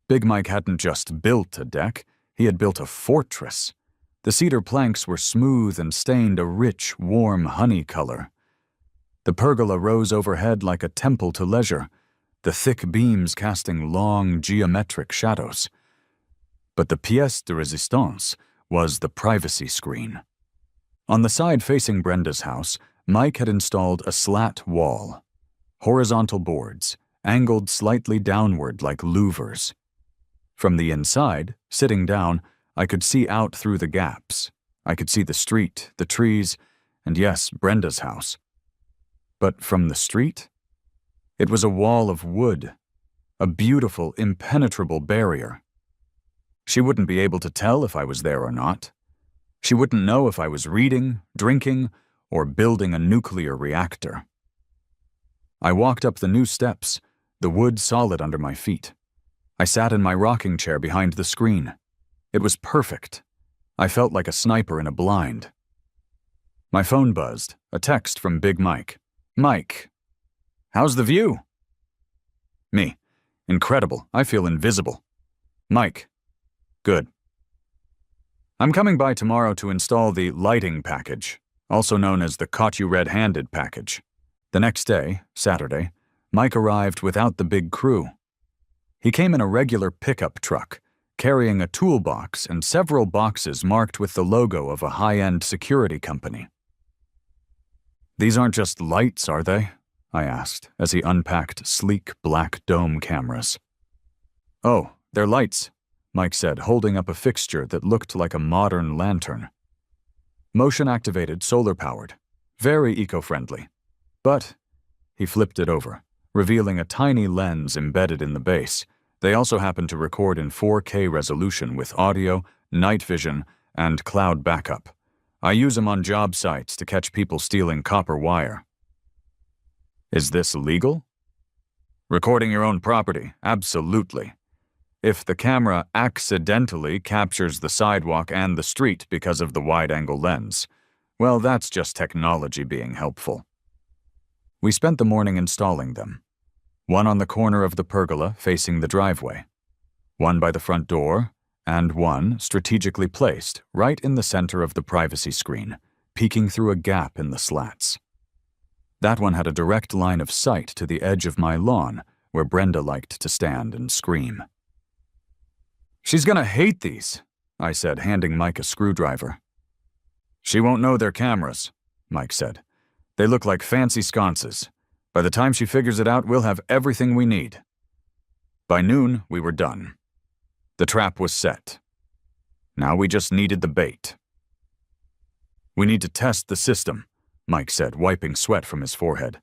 Big Mike hadn't just built a deck, he had built a fortress. The cedar planks were smooth and stained a rich, warm honey color. The pergola rose overhead like a temple to leisure, the thick beams casting long, geometric shadows. But the pièce de résistance was the privacy screen. On the side facing Brenda's house, Mike had installed a slat wall. Horizontal boards, angled slightly downward like louvers. From the inside, sitting down, I could see out through the gaps. I could see the street, the trees, and yes, Brenda's house. But from the street? It was a wall of wood, a beautiful, impenetrable barrier. She wouldn't be able to tell if I was there or not. She wouldn't know if I was reading, drinking, or building a nuclear reactor. I walked up the new steps, the wood solid under my feet. I sat in my rocking chair behind the screen. It was perfect. I felt like a sniper in a blind. My phone buzzed, a text from Big Mike. Mike, how's the view? Me, incredible. I feel invisible. Mike, good. I'm coming by tomorrow to install the lighting package, also known as the caught you red-handed package. The next day, Saturday, Mike arrived without the big crew. He came in a regular pickup truck, carrying a toolbox and several boxes marked with the logo of a high-end security company. These aren't just lights, are they? I asked, as he unpacked sleek black dome cameras. Oh, they're lights, Mike said, holding up a fixture that looked like a modern lantern. Motion-activated, solar-powered. Very eco-friendly. But, he flipped it over, revealing a tiny lens embedded in the base. They also happen to record in 4K resolution with audio, night vision, and cloud backup. I use them on job sites to catch people stealing copper wire. Is this legal? Recording your own property, absolutely. If the camera accidentally captures the sidewalk and the street because of the wide-angle lens, well, that's just technology being helpful. We spent the morning installing them. One on the corner of the pergola facing the driveway, one by the front door, and one strategically placed right in the center of the privacy screen, peeking through a gap in the slats. That one had a direct line of sight to the edge of my lawn, where Brenda liked to stand and scream. "She's gonna hate these," I said, handing Mike a screwdriver. "She won't know they're cameras," Mike said. "They look like fancy sconces. By the time she figures it out, we'll have everything we need." By noon, we were done. The trap was set. Now we just needed the bait. "We need to test the system," Mike said, wiping sweat from his forehead.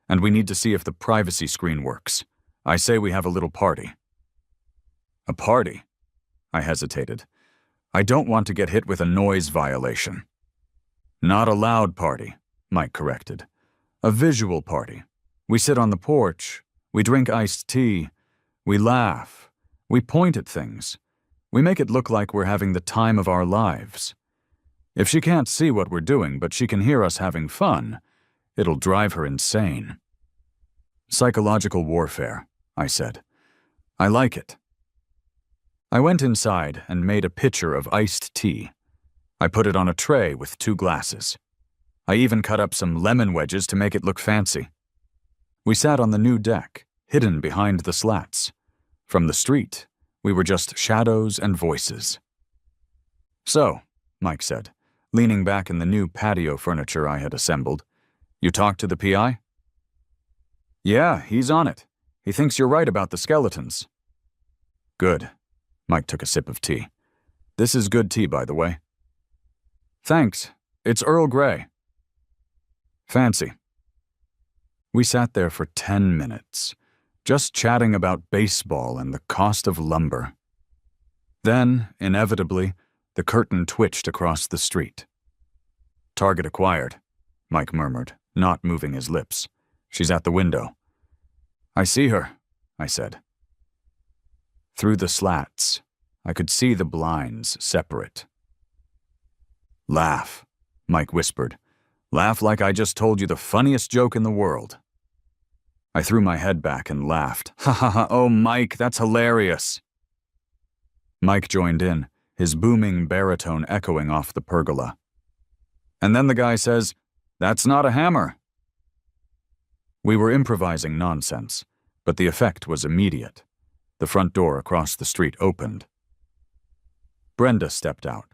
"And we need to see if the privacy screen works. I say we have a little party." "A party?" I hesitated. "I don't want to get hit with a noise violation." "Not a loud party," Mike corrected. "A visual party. We sit on the porch. We drink iced tea. We laugh. We point at things. We make it look like we're having the time of our lives. If she can't see what we're doing, but she can hear us having fun, it'll drive her insane." "Psychological warfare," I said. "I like it." I went inside and made a pitcher of iced tea. I put it on a tray with 2 glasses. I even cut up some lemon wedges to make it look fancy. We sat on the new deck, hidden behind the slats. From the street, we were just shadows and voices. "So," Mike said, leaning back in the new patio furniture I had assembled, "you talked to the PI?" "Yeah, he's on it. He thinks you're right about the skeletons." "Good." Mike took a sip of tea. "This is good tea, by the way." "Thanks. It's Earl Grey." "Fancy." We sat there for 10 minutes, just chatting about baseball and the cost of lumber. Then, inevitably, the curtain twitched across the street. "Target acquired," Mike murmured, not moving his lips. "She's at the window." "I see her," I said. Through the slats, I could see the blinds separate. "Laugh," Mike whispered. "Laugh like I just told you the funniest joke in the world." I threw my head back and laughed. "Ha ha ha, oh Mike, that's hilarious." Mike joined in, his booming baritone echoing off the pergola. And then the guy says, "That's not a hammer." We were improvising nonsense, but the effect was immediate. The front door across the street opened. Brenda stepped out.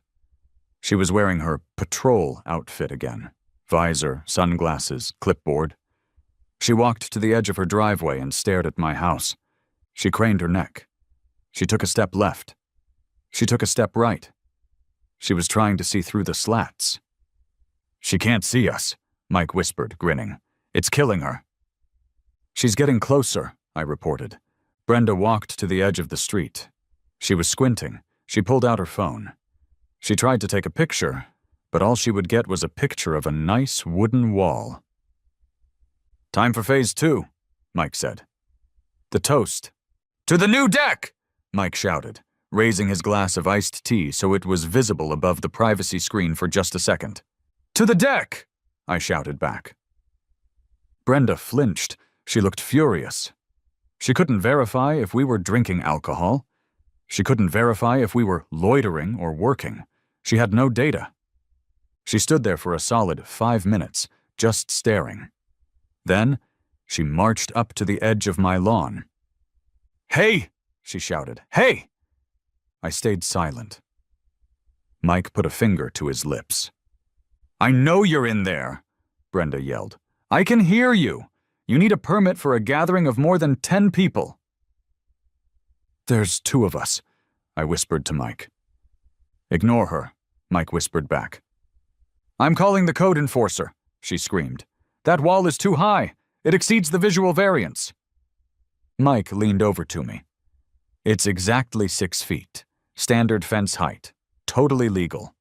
She was wearing her patrol outfit again, visor, sunglasses, clipboard. She walked to the edge of her driveway and stared at my house. She craned her neck. She took a step left. She took a step right. She was trying to see through the slats. "She can't see us," Mike whispered, grinning. "It's killing her." "She's getting closer," I reported. Brenda walked to the edge of the street. She was squinting. She pulled out her phone. She tried to take a picture, but all she would get was a picture of a nice wooden wall. "Time for phase 2, Mike said. "The toast." "To the new deck!" Mike shouted, raising his glass of iced tea so it was visible above the privacy screen for just a second. "To the deck!" I shouted back. Brenda flinched. She looked furious. She couldn't verify if we were drinking alcohol. She couldn't verify if we were loitering or working. She had no data. She stood there for a solid 5 minutes, just staring. Then, she marched up to the edge of my lawn. "Hey!" she shouted. "Hey!" I stayed silent. Mike put a finger to his lips. "I know you're in there," Brenda yelled. "I can hear you. You need a permit for a gathering of more than 10 people. "There's 2 of us," I whispered to Mike. "Ignore her," Mike whispered back. "I'm calling the code enforcer," she screamed. "That wall is too high. It exceeds the visual variance." Mike leaned over to me. "It's exactly 6 feet. Standard fence height. Totally legal."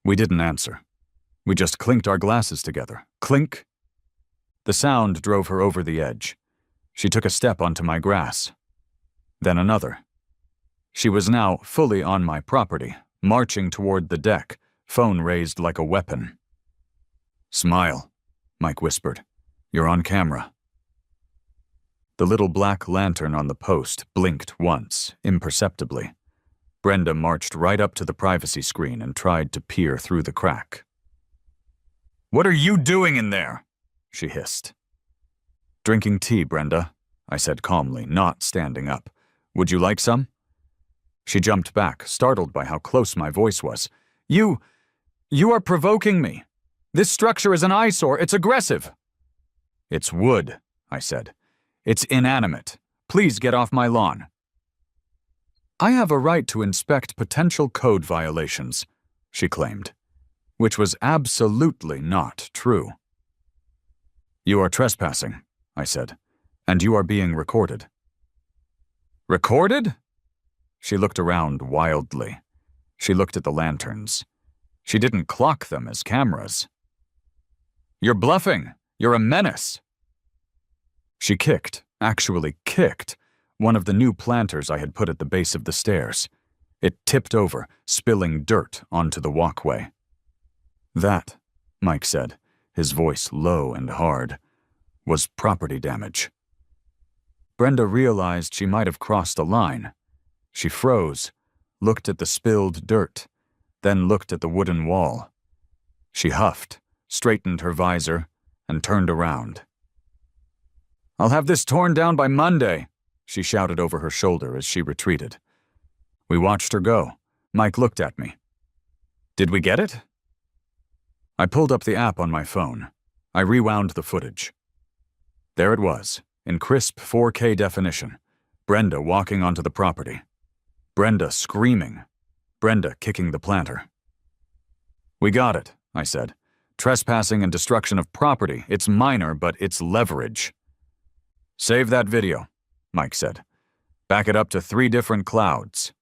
We didn't answer. We just clinked our glasses together. Clink. The sound drove her over the edge. She took a step onto my grass. Then another. She was now fully on my property, marching toward the deck, phone raised like a weapon. "Smile," Mike whispered. "You're on camera." The little black lantern on the post blinked once, imperceptibly. Brenda marched right up to the privacy screen and tried to peer through the crack. "What are you doing in there?" she hissed. "Drinking tea, Brenda," I said calmly, not standing up. "Would you like some?" She jumped back, startled by how close my voice was. You are provoking me. This structure is an eyesore. It's aggressive." "It's wood," I said. "It's inanimate. Please get off my lawn." "I have a right to inspect potential code violations," she claimed, which was absolutely not true. "You are trespassing," I said, "and you are being recorded." "Recorded?" She looked around wildly. She looked at the lanterns. She didn't clock them as cameras. "You're bluffing. You're a menace." She kicked, actually kicked, one of the new planters I had put at the base of the stairs. It tipped over, spilling dirt onto the walkway. "That," Mike said, his voice low and hard, "was property damage." Brenda realized she might have crossed a line. She froze, looked at the spilled dirt, then looked at the wooden wall. She huffed, straightened her visor, and turned around. "I'll have this torn down by Monday," she shouted over her shoulder as she retreated. We watched her go. Mike looked at me. "Did we get it?" I pulled up the app on my phone. I rewound the footage. There it was, in crisp 4K definition. Brenda walking onto the property. Brenda screaming. Brenda kicking the planter. "We got it," I said. "Trespassing and destruction of property. It's minor, but it's leverage." "Save that video," Mike said. "Back it up to 3 different clouds."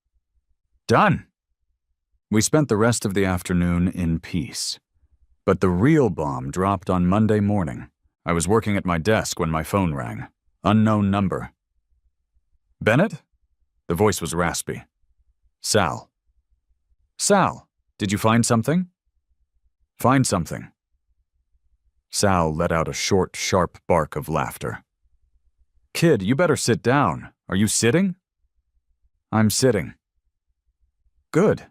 Done. We spent the rest of the afternoon in peace. But the real bomb dropped on Monday morning. I was working at my desk when my phone rang. Unknown number. "Bennett?" The voice was raspy. "Sal." "Sal, did you find something?" "Find something." Sal let out a short, sharp bark of laughter. "Kid, you better sit down. Are you sitting?" "I'm sitting." "Good,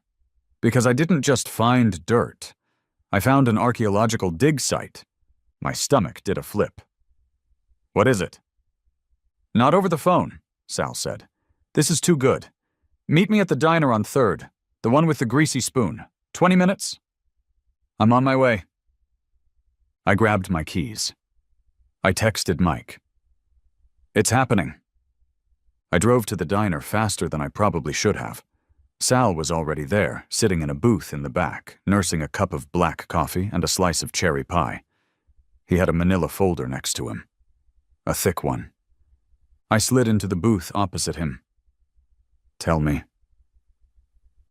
because I didn't just find dirt. I found an archaeological dig site." My stomach did a flip. "What is it?" "Not over the phone," Sal said. "This is too good. Meet me at the diner on 3rd, the one with the greasy spoon. 20 minutes?" "I'm on my way." I grabbed my keys. I texted Mike. "It's happening." I drove to the diner faster than I probably should have. Sal was already there, sitting in a booth in the back, nursing a cup of black coffee and a slice of cherry pie. He had a manila folder next to him. A thick one. I slid into the booth opposite him. "Tell me."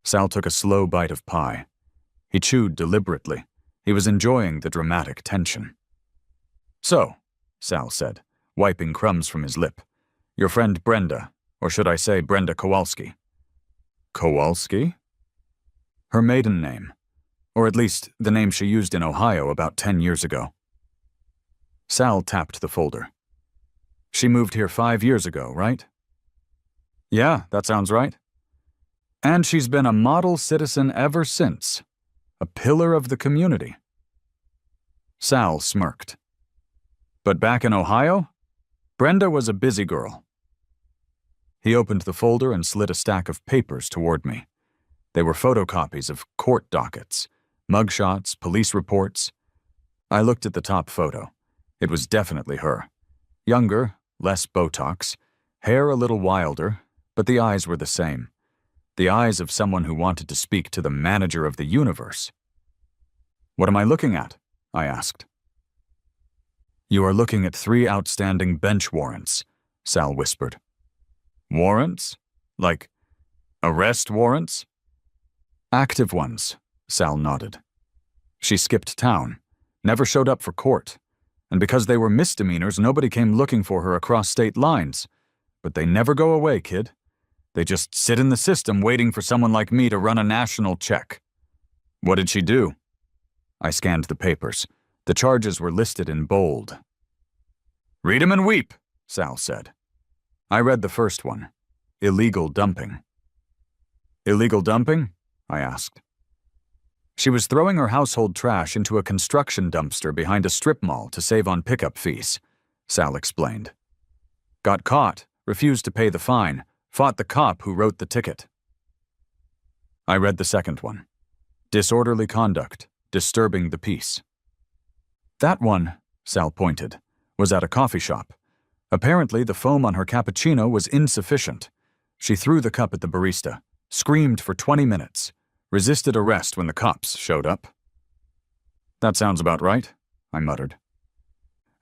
Sal took a slow bite of pie. He chewed deliberately. He was enjoying the dramatic tension. "So," Sal said, wiping crumbs from his lip, "your friend Brenda, or should I say Brenda Kowalski." "Kowalski?" "Her maiden name, or at least the name she used in Ohio about 10 years ago." Sal tapped the folder. "She moved here 5 years ago, right?" "Yeah, that sounds right." "And she's been a model citizen ever since. A pillar of the community." Sal smirked. "But back in Ohio, Brenda was a busy girl." He opened the folder and slid a stack of papers toward me. They were photocopies of court dockets, mugshots, police reports. I looked at the top photo. It was definitely her. Younger, less Botox, hair a little wilder, but the eyes were the same. The eyes of someone who wanted to speak to the manager of the universe. "What am I looking at?" I asked. "You are looking at 3 outstanding bench warrants," Sal whispered. "Warrants? Like arrest warrants?" "Active ones," Sal nodded. "She skipped town, never showed up for court, and because they were misdemeanors, nobody came looking for her across state lines. But they never go away, kid. They just sit in the system waiting for someone like me to run a national check." "What did she do?" I scanned the papers. The charges were listed in bold. "Read 'em and weep," Sal said. I read the first one. Illegal dumping. Illegal dumping? I asked. She was throwing her household trash into a construction dumpster behind a strip mall to save on pickup fees, Sal explained. Got caught, refused to pay the fine, fought the cop who wrote the ticket. I read the second one. Disorderly conduct, disturbing the peace. That one, Sal pointed, was at a coffee shop. Apparently, the foam on her cappuccino was insufficient. She threw the cup at the barista, screamed for 20 minutes, resisted arrest when the cops showed up. That sounds about right, I muttered.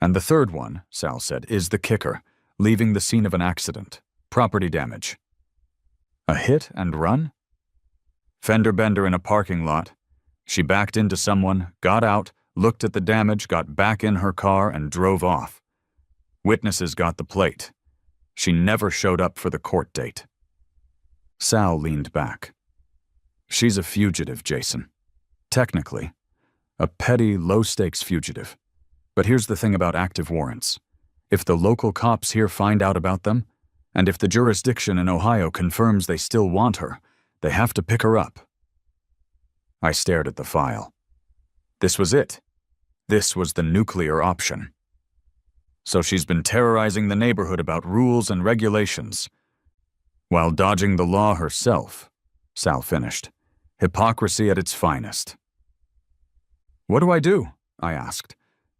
And the third one, Sal said, is the kicker, leaving the scene of an accident, property damage. A hit and run? Fender bender in a parking lot. She backed into someone, got out, looked at the damage, got back in her car, and drove off. Witnesses got the plate. She never showed up for the court date. Sal leaned back. She's a fugitive, Jason. Technically. A petty, low-stakes fugitive. But here's the thing about active warrants. If the local cops here find out about them, and if the jurisdiction in Ohio confirms they still want her, they have to pick her up. I stared at the file. This was it. This was the nuclear option. So she's been terrorizing the neighborhood about rules and regulations, while dodging the law herself, Sal finished. Hypocrisy at its finest. What do I do? I asked.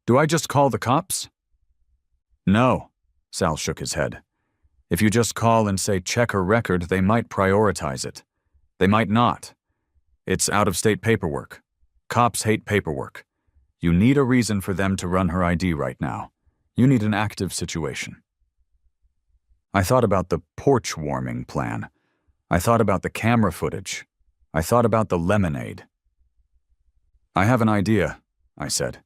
Do I just call the cops? No, Sal shook his head. If you just call and say check her record, they might prioritize it. They might not. It's out-of-state paperwork. Cops hate paperwork. You need a reason for them to run her ID right now. You need an active situation. I thought about the porch warming plan. I thought about the camera footage. I thought about the lemonade. I have an idea, I said.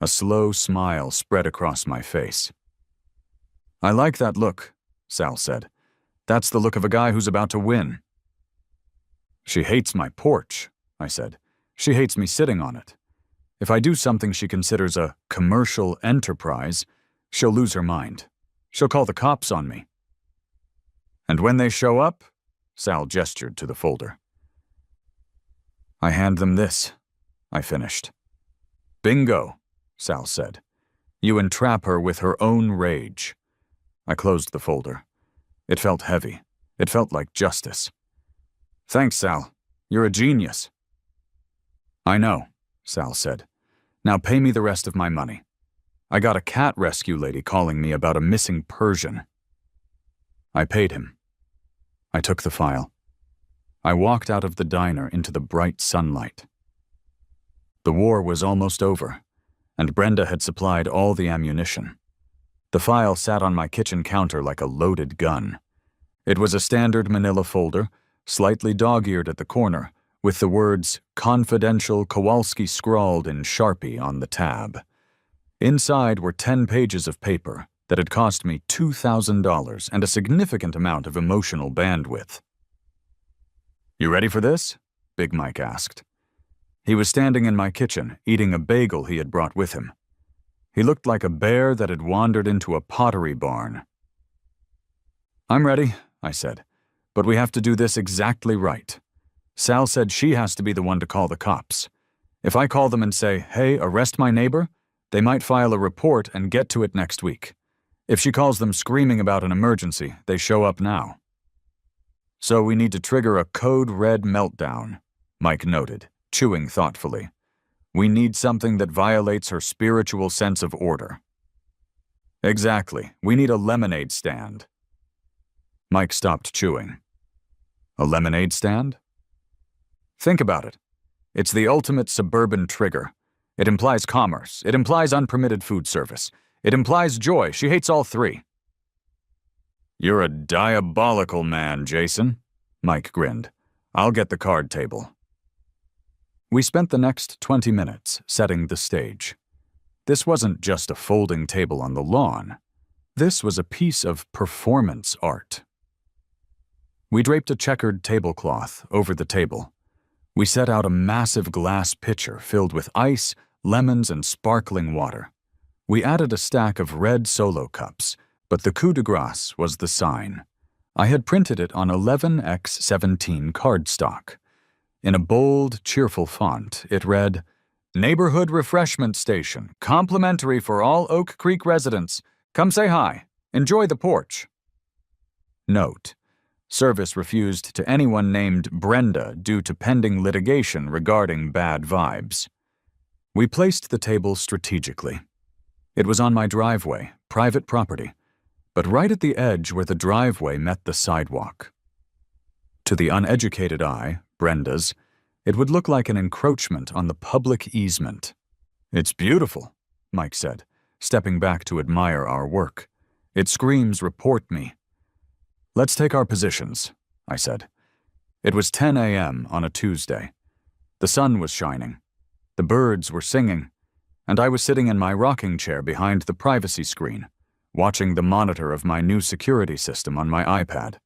A slow smile spread across my face. I like that look, Sal said. That's the look of a guy who's about to win. She hates my porch, I said. She hates me sitting on it. If I do something she considers a commercial enterprise, she'll lose her mind. She'll call the cops on me. And when they show up, Sal gestured to the folder. I hand them this, I finished. Bingo, Sal said. You entrap her with her own rage. I closed the folder. It felt heavy. It felt like justice. Thanks, Sal. You're a genius. I know, Sal said. Now pay me the rest of my money. I got a cat rescue lady calling me about a missing Persian. I paid him. I took the file. I walked out of the diner into the bright sunlight. The war was almost over, and Brenda had supplied all the ammunition. The file sat on my kitchen counter like a loaded gun. It was a standard manila folder, slightly dog-eared at the corner, with the words Confidential Kowalski scrawled in Sharpie on the tab. Inside were 10 pages of paper that had cost me $2,000 and a significant amount of emotional bandwidth. You ready for this? Big Mike asked. He was standing in my kitchen, eating a bagel he had brought with him. He looked like a bear that had wandered into a pottery barn. I'm ready, I said, but we have to do this exactly right. Sal said she has to be the one to call the cops. If I call them and say, hey, arrest my neighbor, they might file a report and get to it next week. If she calls them screaming about an emergency, they show up now. So we need to trigger a code red meltdown, Mike noted, chewing thoughtfully. We need something that violates her spiritual sense of order. Exactly. We need a lemonade stand. Mike stopped chewing. A lemonade stand? Think about it. It's the ultimate suburban trigger. It implies commerce. It implies unpermitted food service. It implies joy. She hates all three. You're a diabolical man, Jason, Mike grinned. I'll get the card table. We spent the next 20 minutes setting the stage. This wasn't just a folding table on the lawn. This was a piece of performance art. We draped a checkered tablecloth over the table. We set out a massive glass pitcher filled with ice, lemons, and sparkling water. We added a stack of red Solo cups, But the coup de grace was the sign. I had printed it on 11x17 cardstock. In a bold, cheerful font, it read, "Neighborhood Refreshment Station, complimentary for all Oak Creek residents. Come say hi. Enjoy the porch." Note: service refused to anyone named Brenda due to pending litigation regarding bad vibes. We placed the table strategically. It was on my driveway, private property, but right at the edge where the driveway met the sidewalk. To the uneducated eye, Brenda's, it would look like an encroachment on the public easement. "It's beautiful," Mike said, stepping back to admire our work. "It screams report me." "Let's take our positions," I said. It was 10 a.m. on a Tuesday. The sun was shining. The birds were singing, and I was sitting in my rocking chair behind the privacy screen, watching the monitor of my new security system on my iPad.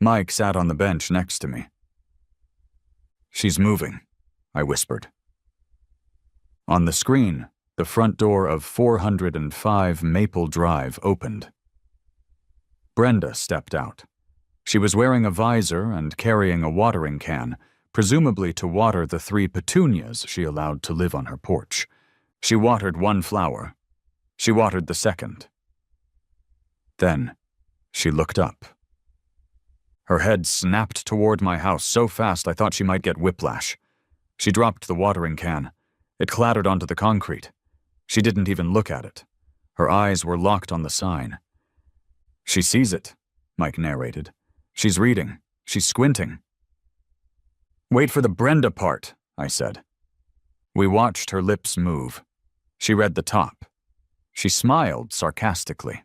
Mike sat on the bench next to me. "She's moving," I whispered. On the screen, the front door of 405 Maple Drive opened. Brenda stepped out. She was wearing a visor and carrying a watering can, presumably to water the 3 petunias she allowed to live on her porch. She watered one flower. She watered the second. Then, she looked up. Her head snapped toward my house so fast I thought she might get whiplash. She dropped the watering can. It clattered onto the concrete. She didn't even look at it. Her eyes were locked on the sign. "She sees it," Mike narrated. "She's reading. She's squinting." "Wait for the Brenda part," I said. We watched her lips move. She read the top. She smiled sarcastically.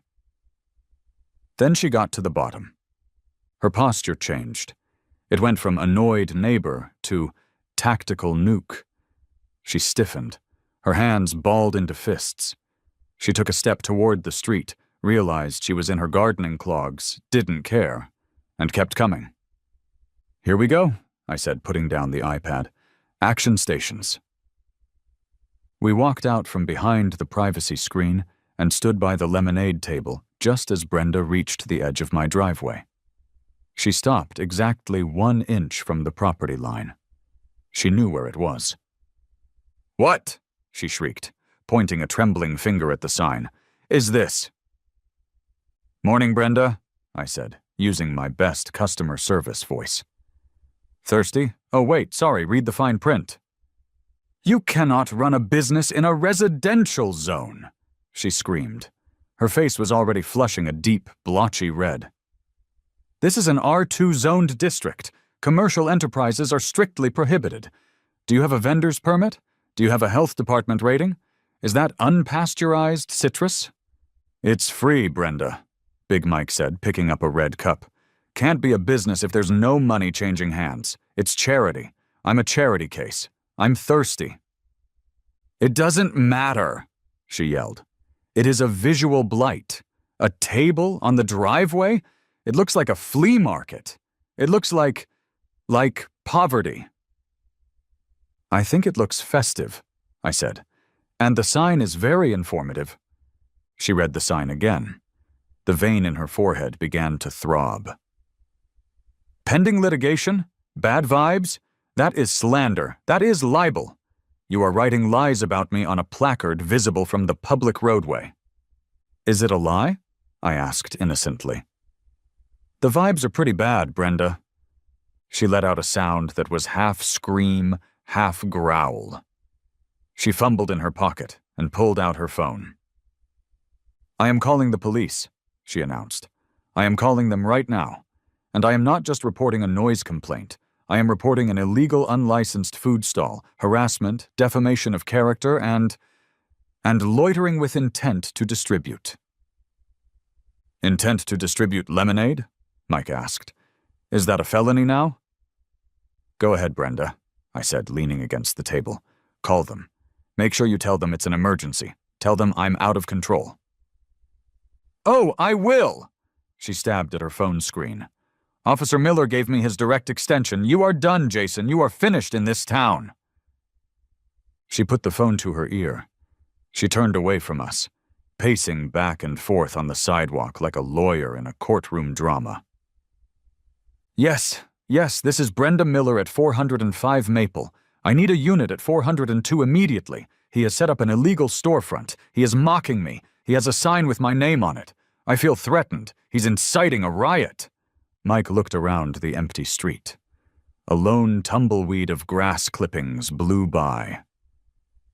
Then she got to the bottom. Her posture changed. It went from annoyed neighbor to tactical nuke. She stiffened. Her hands balled into fists. She took a step toward the street, realized she was in her gardening clogs, didn't care, and kept coming. "Here we go," I said, putting down the iPad. "Action stations." We walked out from behind the privacy screen and stood by the lemonade table just as Brenda reached the edge of my driveway. She stopped exactly 1 inch from the property line. She knew where it was. "What?" she shrieked, pointing a trembling finger at the sign. "Is this?" "Morning, Brenda," I said, using my best customer service voice. "Thirsty? Oh, wait, sorry, read the fine print." "You cannot run a business in a residential zone," she screamed. Her face was already flushing a deep, blotchy red. "This is an R2 zoned district. Commercial enterprises are strictly prohibited. Do you have a vendor's permit? Do you have a health department rating? Is that unpasteurized citrus?" "It's free, Brenda," Big Mike said, picking up a red cup. "Can't be a business if there's no money changing hands. It's charity. I'm a charity case. I'm thirsty." "It doesn't matter," she yelled. "It is a visual blight. A table on the driveway? It looks like a flea market. It looks like poverty." "I think it looks festive," I said, "and the sign is very informative." She read the sign again. The vein in her forehead began to throb. "Pending litigation? Bad vibes? That is slander. That is libel. You are writing lies about me on a placard visible from the public roadway." "Is it a lie?" I asked innocently. "The vibes are pretty bad, Brenda." She let out a sound that was half scream, half growl. She fumbled in her pocket and pulled out her phone. "I am calling the police," she announced. "I am calling them right now. And I am not just reporting a noise complaint. I am reporting an illegal unlicensed food stall, harassment, defamation of character, and loitering with intent to distribute." "Intent to distribute lemonade?" Mike asked. "Is that a felony now?" "Go ahead, Brenda," I said, leaning against the table. "Call them. Make sure you tell them it's an emergency. Tell them I'm out of control." "Oh, I will!" She stabbed at her phone screen. "Officer Miller gave me his direct extension. You are done, Jason. You are finished in this town." She put the phone to her ear. She turned away from us. pacing back and forth on the sidewalk like a lawyer in a courtroom drama. Yes, this is Brenda Miller at 405 Maple. I need a unit at 402 immediately. He has set up an illegal storefront. He is mocking me. He has a sign with my name on it. I feel threatened. He's inciting a riot. Mike looked around the empty street. A lone tumbleweed of grass clippings blew by.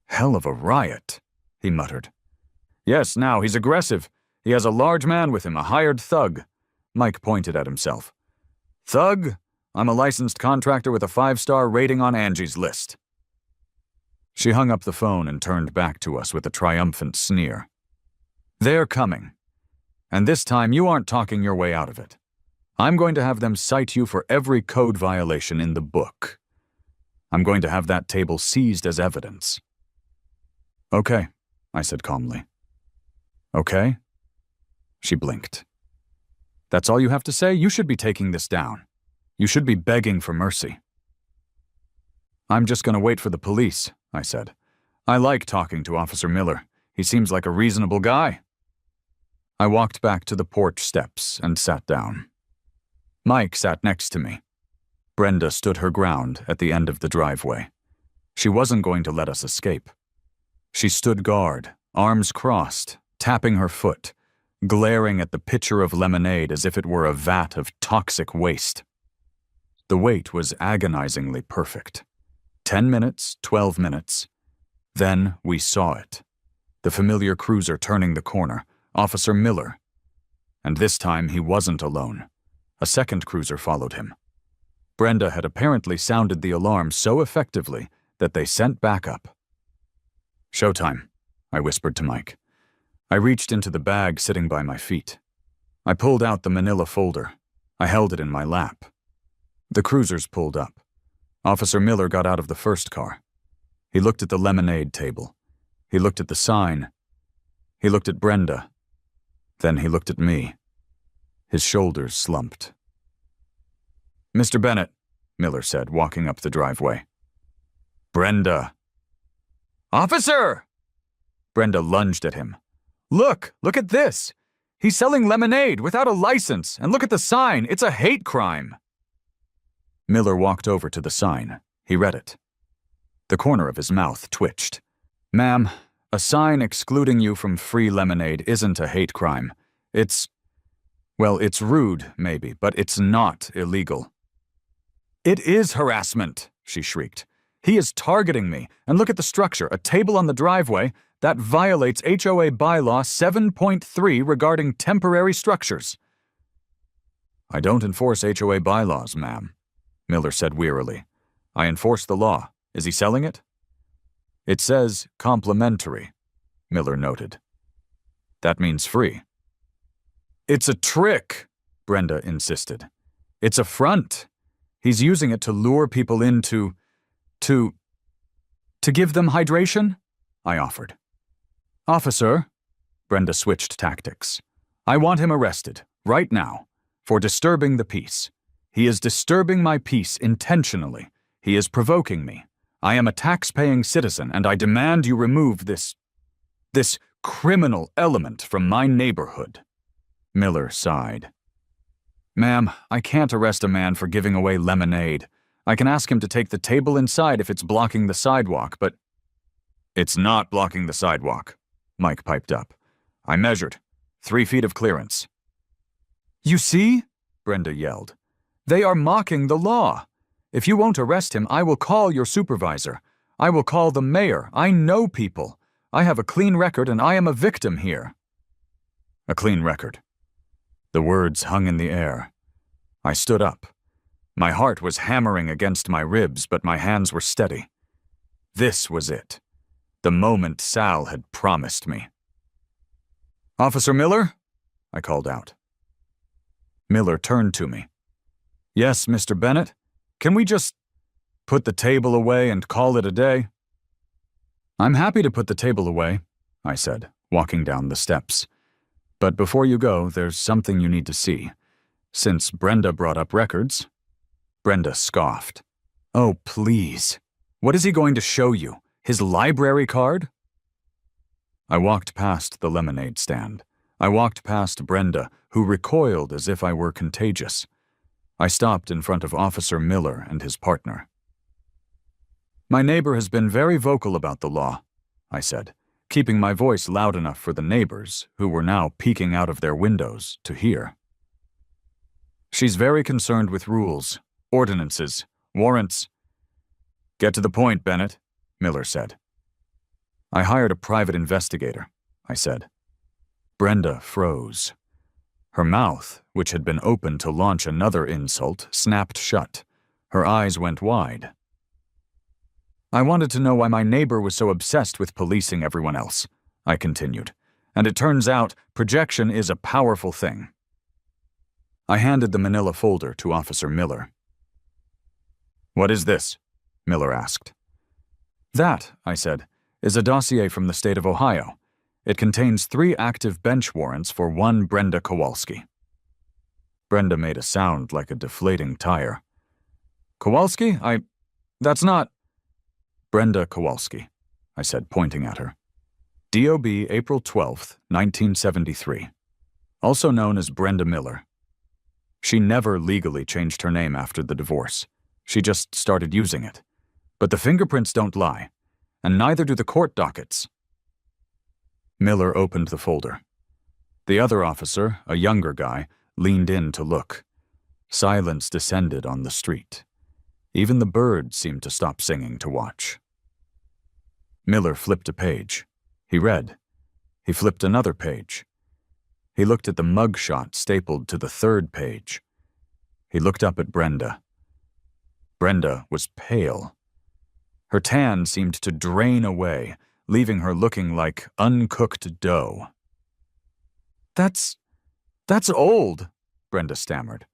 Hell of a riot, he muttered. Yes, now, he's aggressive. He has a large man with him, a hired thug. Mike pointed at himself. Thug? I'm a licensed contractor with a 5-star rating on Angie's List. She hung up the phone and turned back to us with a triumphant sneer. They're coming. And this time you aren't talking your way out of it. I'm going to have them cite you for every code violation in the book. I'm going to have that table seized as evidence. Okay, I said calmly. Okay? She blinked. That's all you have to say? You should be taking this down. You should be begging for mercy. I'm just going to wait for the police, I said. I like talking to Officer Miller. He seems like a reasonable guy. I walked back to the porch steps and sat down. Mike sat next to me. Brenda stood her ground at the end of the driveway. She wasn't going to let us escape. She stood guard, arms crossed, tapping her foot, glaring at the pitcher of lemonade as if it were a vat of toxic waste. The wait was agonizingly perfect. 10 minutes, 12 minutes. Then we saw it. The familiar cruiser turning the corner, Officer Miller. And this time he wasn't alone. A second cruiser followed him. Brenda had apparently sounded the alarm so effectively that they sent backup. Showtime, I whispered to Mike. I reached into the bag sitting by my feet. I pulled out the manila folder. I held it in my lap. The cruisers pulled up. Officer Miller got out of the first car. He looked at the lemonade table. He looked at the sign. He looked at Brenda. Then he looked at me. His shoulders slumped. Mr. Bennett, Miller said, walking up the driveway. Brenda. Officer! Brenda lunged at him. Look at this. He's selling lemonade without a license, and look at the sign. It's a hate crime. Miller walked over to the sign. He read it. The corner of his mouth twitched. Ma'am, a sign excluding you from free lemonade isn't a hate crime. It's rude, maybe, but it's not illegal. It is harassment, she shrieked. He is targeting me, and look at the structure, a table on the driveway that violates HOA bylaw 7.3 regarding temporary structures. I don't enforce HOA bylaws, ma'am, Miller said wearily. I enforce the law. Is he selling it? It says complimentary, Miller noted. That means free. It's a trick, Brenda insisted. It's a front. He's using it to lure people in to give them hydration? I offered. Officer, Brenda switched tactics. I want him arrested, right now, for disturbing the peace. He is disturbing my peace intentionally. He is provoking me. I am a tax-paying citizen, and I demand you remove this criminal element from my neighborhood. Miller sighed. Ma'am, I can't arrest a man for giving away lemonade. I can ask him to take the table inside if it's blocking the sidewalk, but... It's not blocking the sidewalk, Mike piped up. I measured. 3 feet of clearance. You see? Brenda yelled. They are mocking the law. If you won't arrest him, I will call your supervisor. I will call the mayor. I know people. I have a clean record and I am a victim here. A clean record. The words hung in the air. I stood up. My heart was hammering against my ribs, but my hands were steady. This was it. The moment Sal had promised me. Officer Miller? I called out. Miller turned to me. Yes, Mr. Bennett? Can we just put the table away and call it a day? I'm happy to put the table away, I said, walking down the steps. But before you go, there's something you need to see. Since Brenda brought up records. Brenda scoffed. Oh, please. What is he going to show you? His library card? I walked past the lemonade stand. I walked past Brenda, who recoiled as if I were contagious. I stopped in front of Officer Miller and his partner. "My neighbor has been very vocal about the law," I said, keeping my voice loud enough for the neighbors, who were now peeking out of their windows, to hear. "She's very concerned with rules, ordinances, warrants." "Get to the point, Bennett," Miller said. "I hired a private investigator," I said. Brenda froze. Her mouth, which had been open to launch another insult, snapped shut. Her eyes went wide. "I wanted to know why my neighbor was so obsessed with policing everyone else," I continued. "And it turns out projection is a powerful thing." I handed the manila folder to Officer Miller. "What is this?" Miller asked. "That," I said, "is a dossier from the state of Ohio. It contains 3 active bench warrants for one Brenda Kowalski." Brenda made a sound like a deflating tire. "Kowalski? That's not—" "Brenda Kowalski," I said, pointing at her. DOB April 12th, 1973. Also known as Brenda Miller. She never legally changed her name after the divorce. She just started using it. But the fingerprints don't lie, and neither do the court dockets. Miller opened the folder. The other officer, a younger guy, leaned in to look. Silence descended on the street. Even the birds seemed to stop singing to watch. Miller flipped a page. He read. He flipped another page. He looked at the mugshot stapled to the 3rd page. He looked up at Brenda. Brenda was pale. Her tan seemed to drain away, leaving her looking like uncooked dough. That's old," Brenda stammered.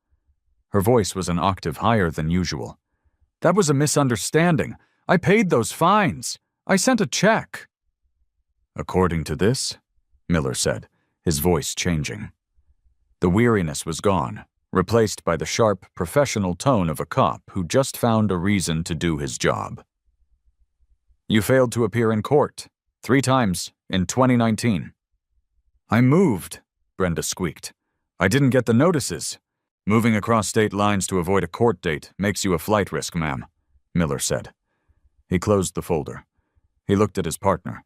Her voice was an octave higher than usual. "That was a misunderstanding. I paid those fines. I sent a check." "According to this," Miller said, his voice changing. The weariness was gone, replaced by the sharp, professional tone of a cop who just found a reason to do his job. "You failed to appear in court 3 times in 2019. "I moved," Brenda squeaked. "I didn't get the notices." "Moving across state lines to avoid a court date makes you a flight risk, ma'am," Miller said. He closed the folder. He looked at his partner.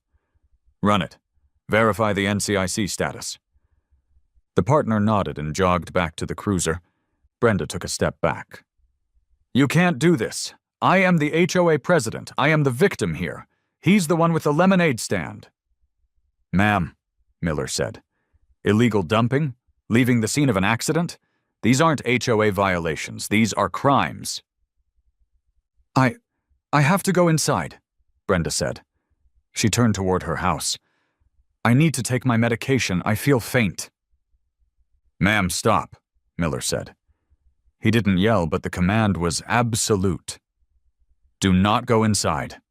"Run it. Verify the NCIC status." The partner nodded and jogged back to the cruiser. Brenda took a step back. "You can't do this. I am the HOA president. I am the victim here. He's the one with the lemonade stand." "Ma'am," Miller said. "Illegal dumping? Leaving the scene of an accident? These aren't HOA violations. These are crimes." I have to go inside," Brenda said. She turned toward her house. "I need to take my medication. I feel faint." "Ma'am, stop," Miller said. He didn't yell, but the command was absolute. "Do not go inside."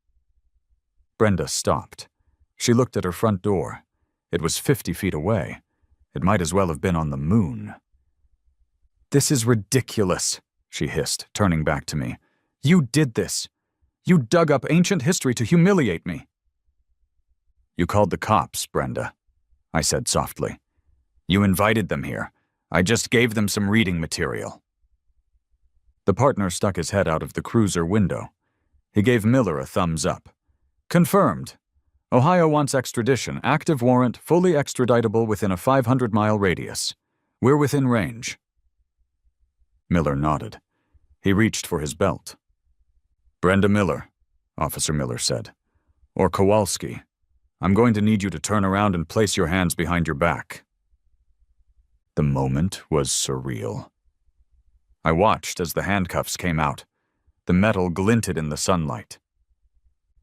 Brenda stopped. She looked at her front door. It was 50 feet away. It might as well have been on the moon. "This is ridiculous," she hissed, turning back to me. "You did this. You dug up ancient history to humiliate me." "You called the cops, Brenda," I said softly. "You invited them here. I just gave them some reading material." The partner stuck his head out of the cruiser window. He gave Miller a thumbs up. "Confirmed. Ohio wants extradition. Active warrant, fully extraditable within a 500-mile radius. We're within range." Miller nodded. He reached for his belt. "Brenda Miller," Officer Miller said. "Or Kowalski. I'm going to need you to turn around and place your hands behind your back." The moment was surreal. I watched as the handcuffs came out. The metal glinted in the sunlight.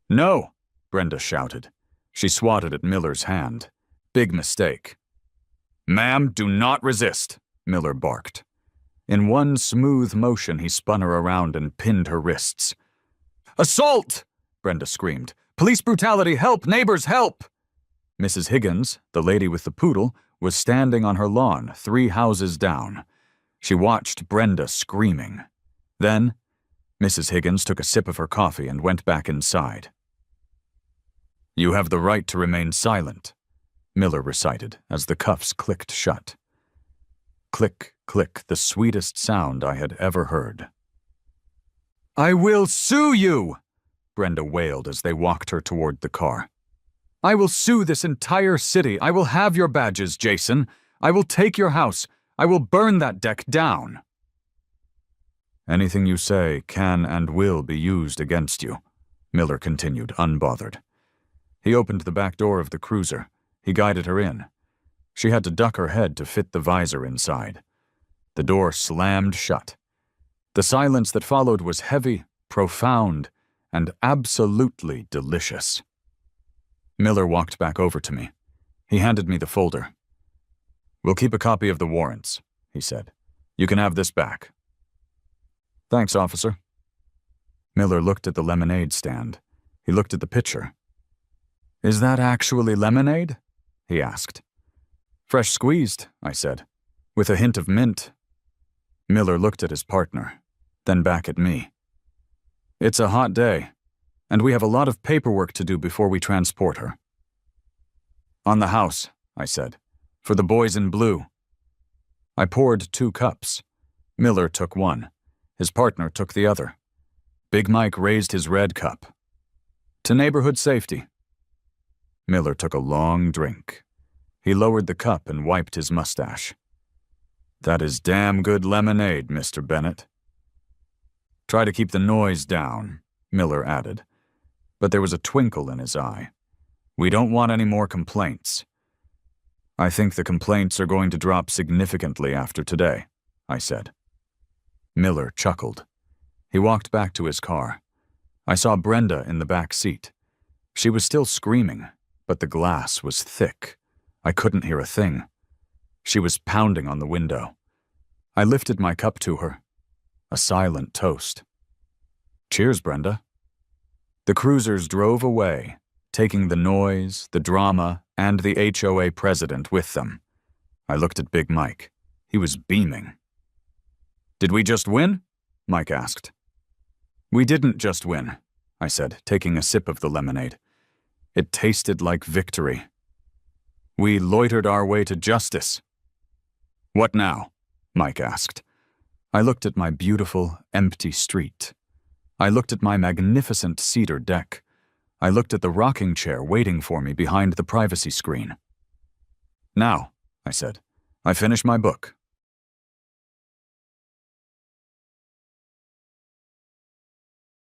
"No!" Brenda shouted. She swatted at Miller's hand. Big mistake. "Ma'am, do not resist," Miller barked. In one smooth motion, he spun her around and pinned her wrists. "Assault!" Brenda screamed. "Police brutality! Help! Neighbors, help!" Mrs. Higgins, the lady with the poodle, was standing on her lawn 3 houses down. She watched Brenda screaming. Then, Mrs. Higgins took a sip of her coffee and went back inside. "You have the right to remain silent," Miller recited as the cuffs clicked shut. Click, click, the sweetest sound I had ever heard. "I will sue you!" Brenda wailed as they walked her toward the car. "I will sue this entire city. I will have your badges, Jason. I will take your house. I will burn that deck down." "Anything you say can and will be used against you," Miller continued, unbothered. He opened the back door of the cruiser. He guided her in. She had to duck her head to fit the visor inside. The door slammed shut. The silence that followed was heavy, profound, and absolutely delicious. Miller walked back over to me. He handed me the folder. "We'll keep a copy of the warrants," he said. "You can have this back." "Thanks, officer." Miller looked at the lemonade stand. He looked at the pitcher. "Is that actually lemonade?" he asked. "Fresh squeezed," I said, "with a hint of mint." Miller looked at his partner, then back at me. "It's a hot day, and we have a lot of paperwork to do before we transport her." "On the house," I said, "for the boys in blue." I poured 2 cups. Miller took one. His partner took the other. Big Mike raised his red cup. "To neighborhood safety." Miller took a long drink. He lowered the cup and wiped his mustache. "That is damn good lemonade, Mr. Bennett." "Try to keep the noise down," Miller added. But there was a twinkle in his eye. "We don't want any more complaints." "I think the complaints are going to drop significantly after today," I said. Miller chuckled. He walked back to his car. I saw Brenda in the back seat. She was still screaming, but the glass was thick. I couldn't hear a thing. She was pounding on the window. I lifted my cup to her. A silent toast. "Cheers, Brenda." The cruisers drove away, taking the noise, the drama, and the HOA president with them. I looked at Big Mike. He was beaming. "Did we just win?" Mike asked. "We didn't just win," I said, taking a sip of the lemonade. It tasted like victory. "We loitered our way to justice." "What now?" Mike asked. I looked at my beautiful, empty street. I looked at my magnificent cedar deck. I looked at the rocking chair waiting for me behind the privacy screen. "Now," I said, "I finish my book."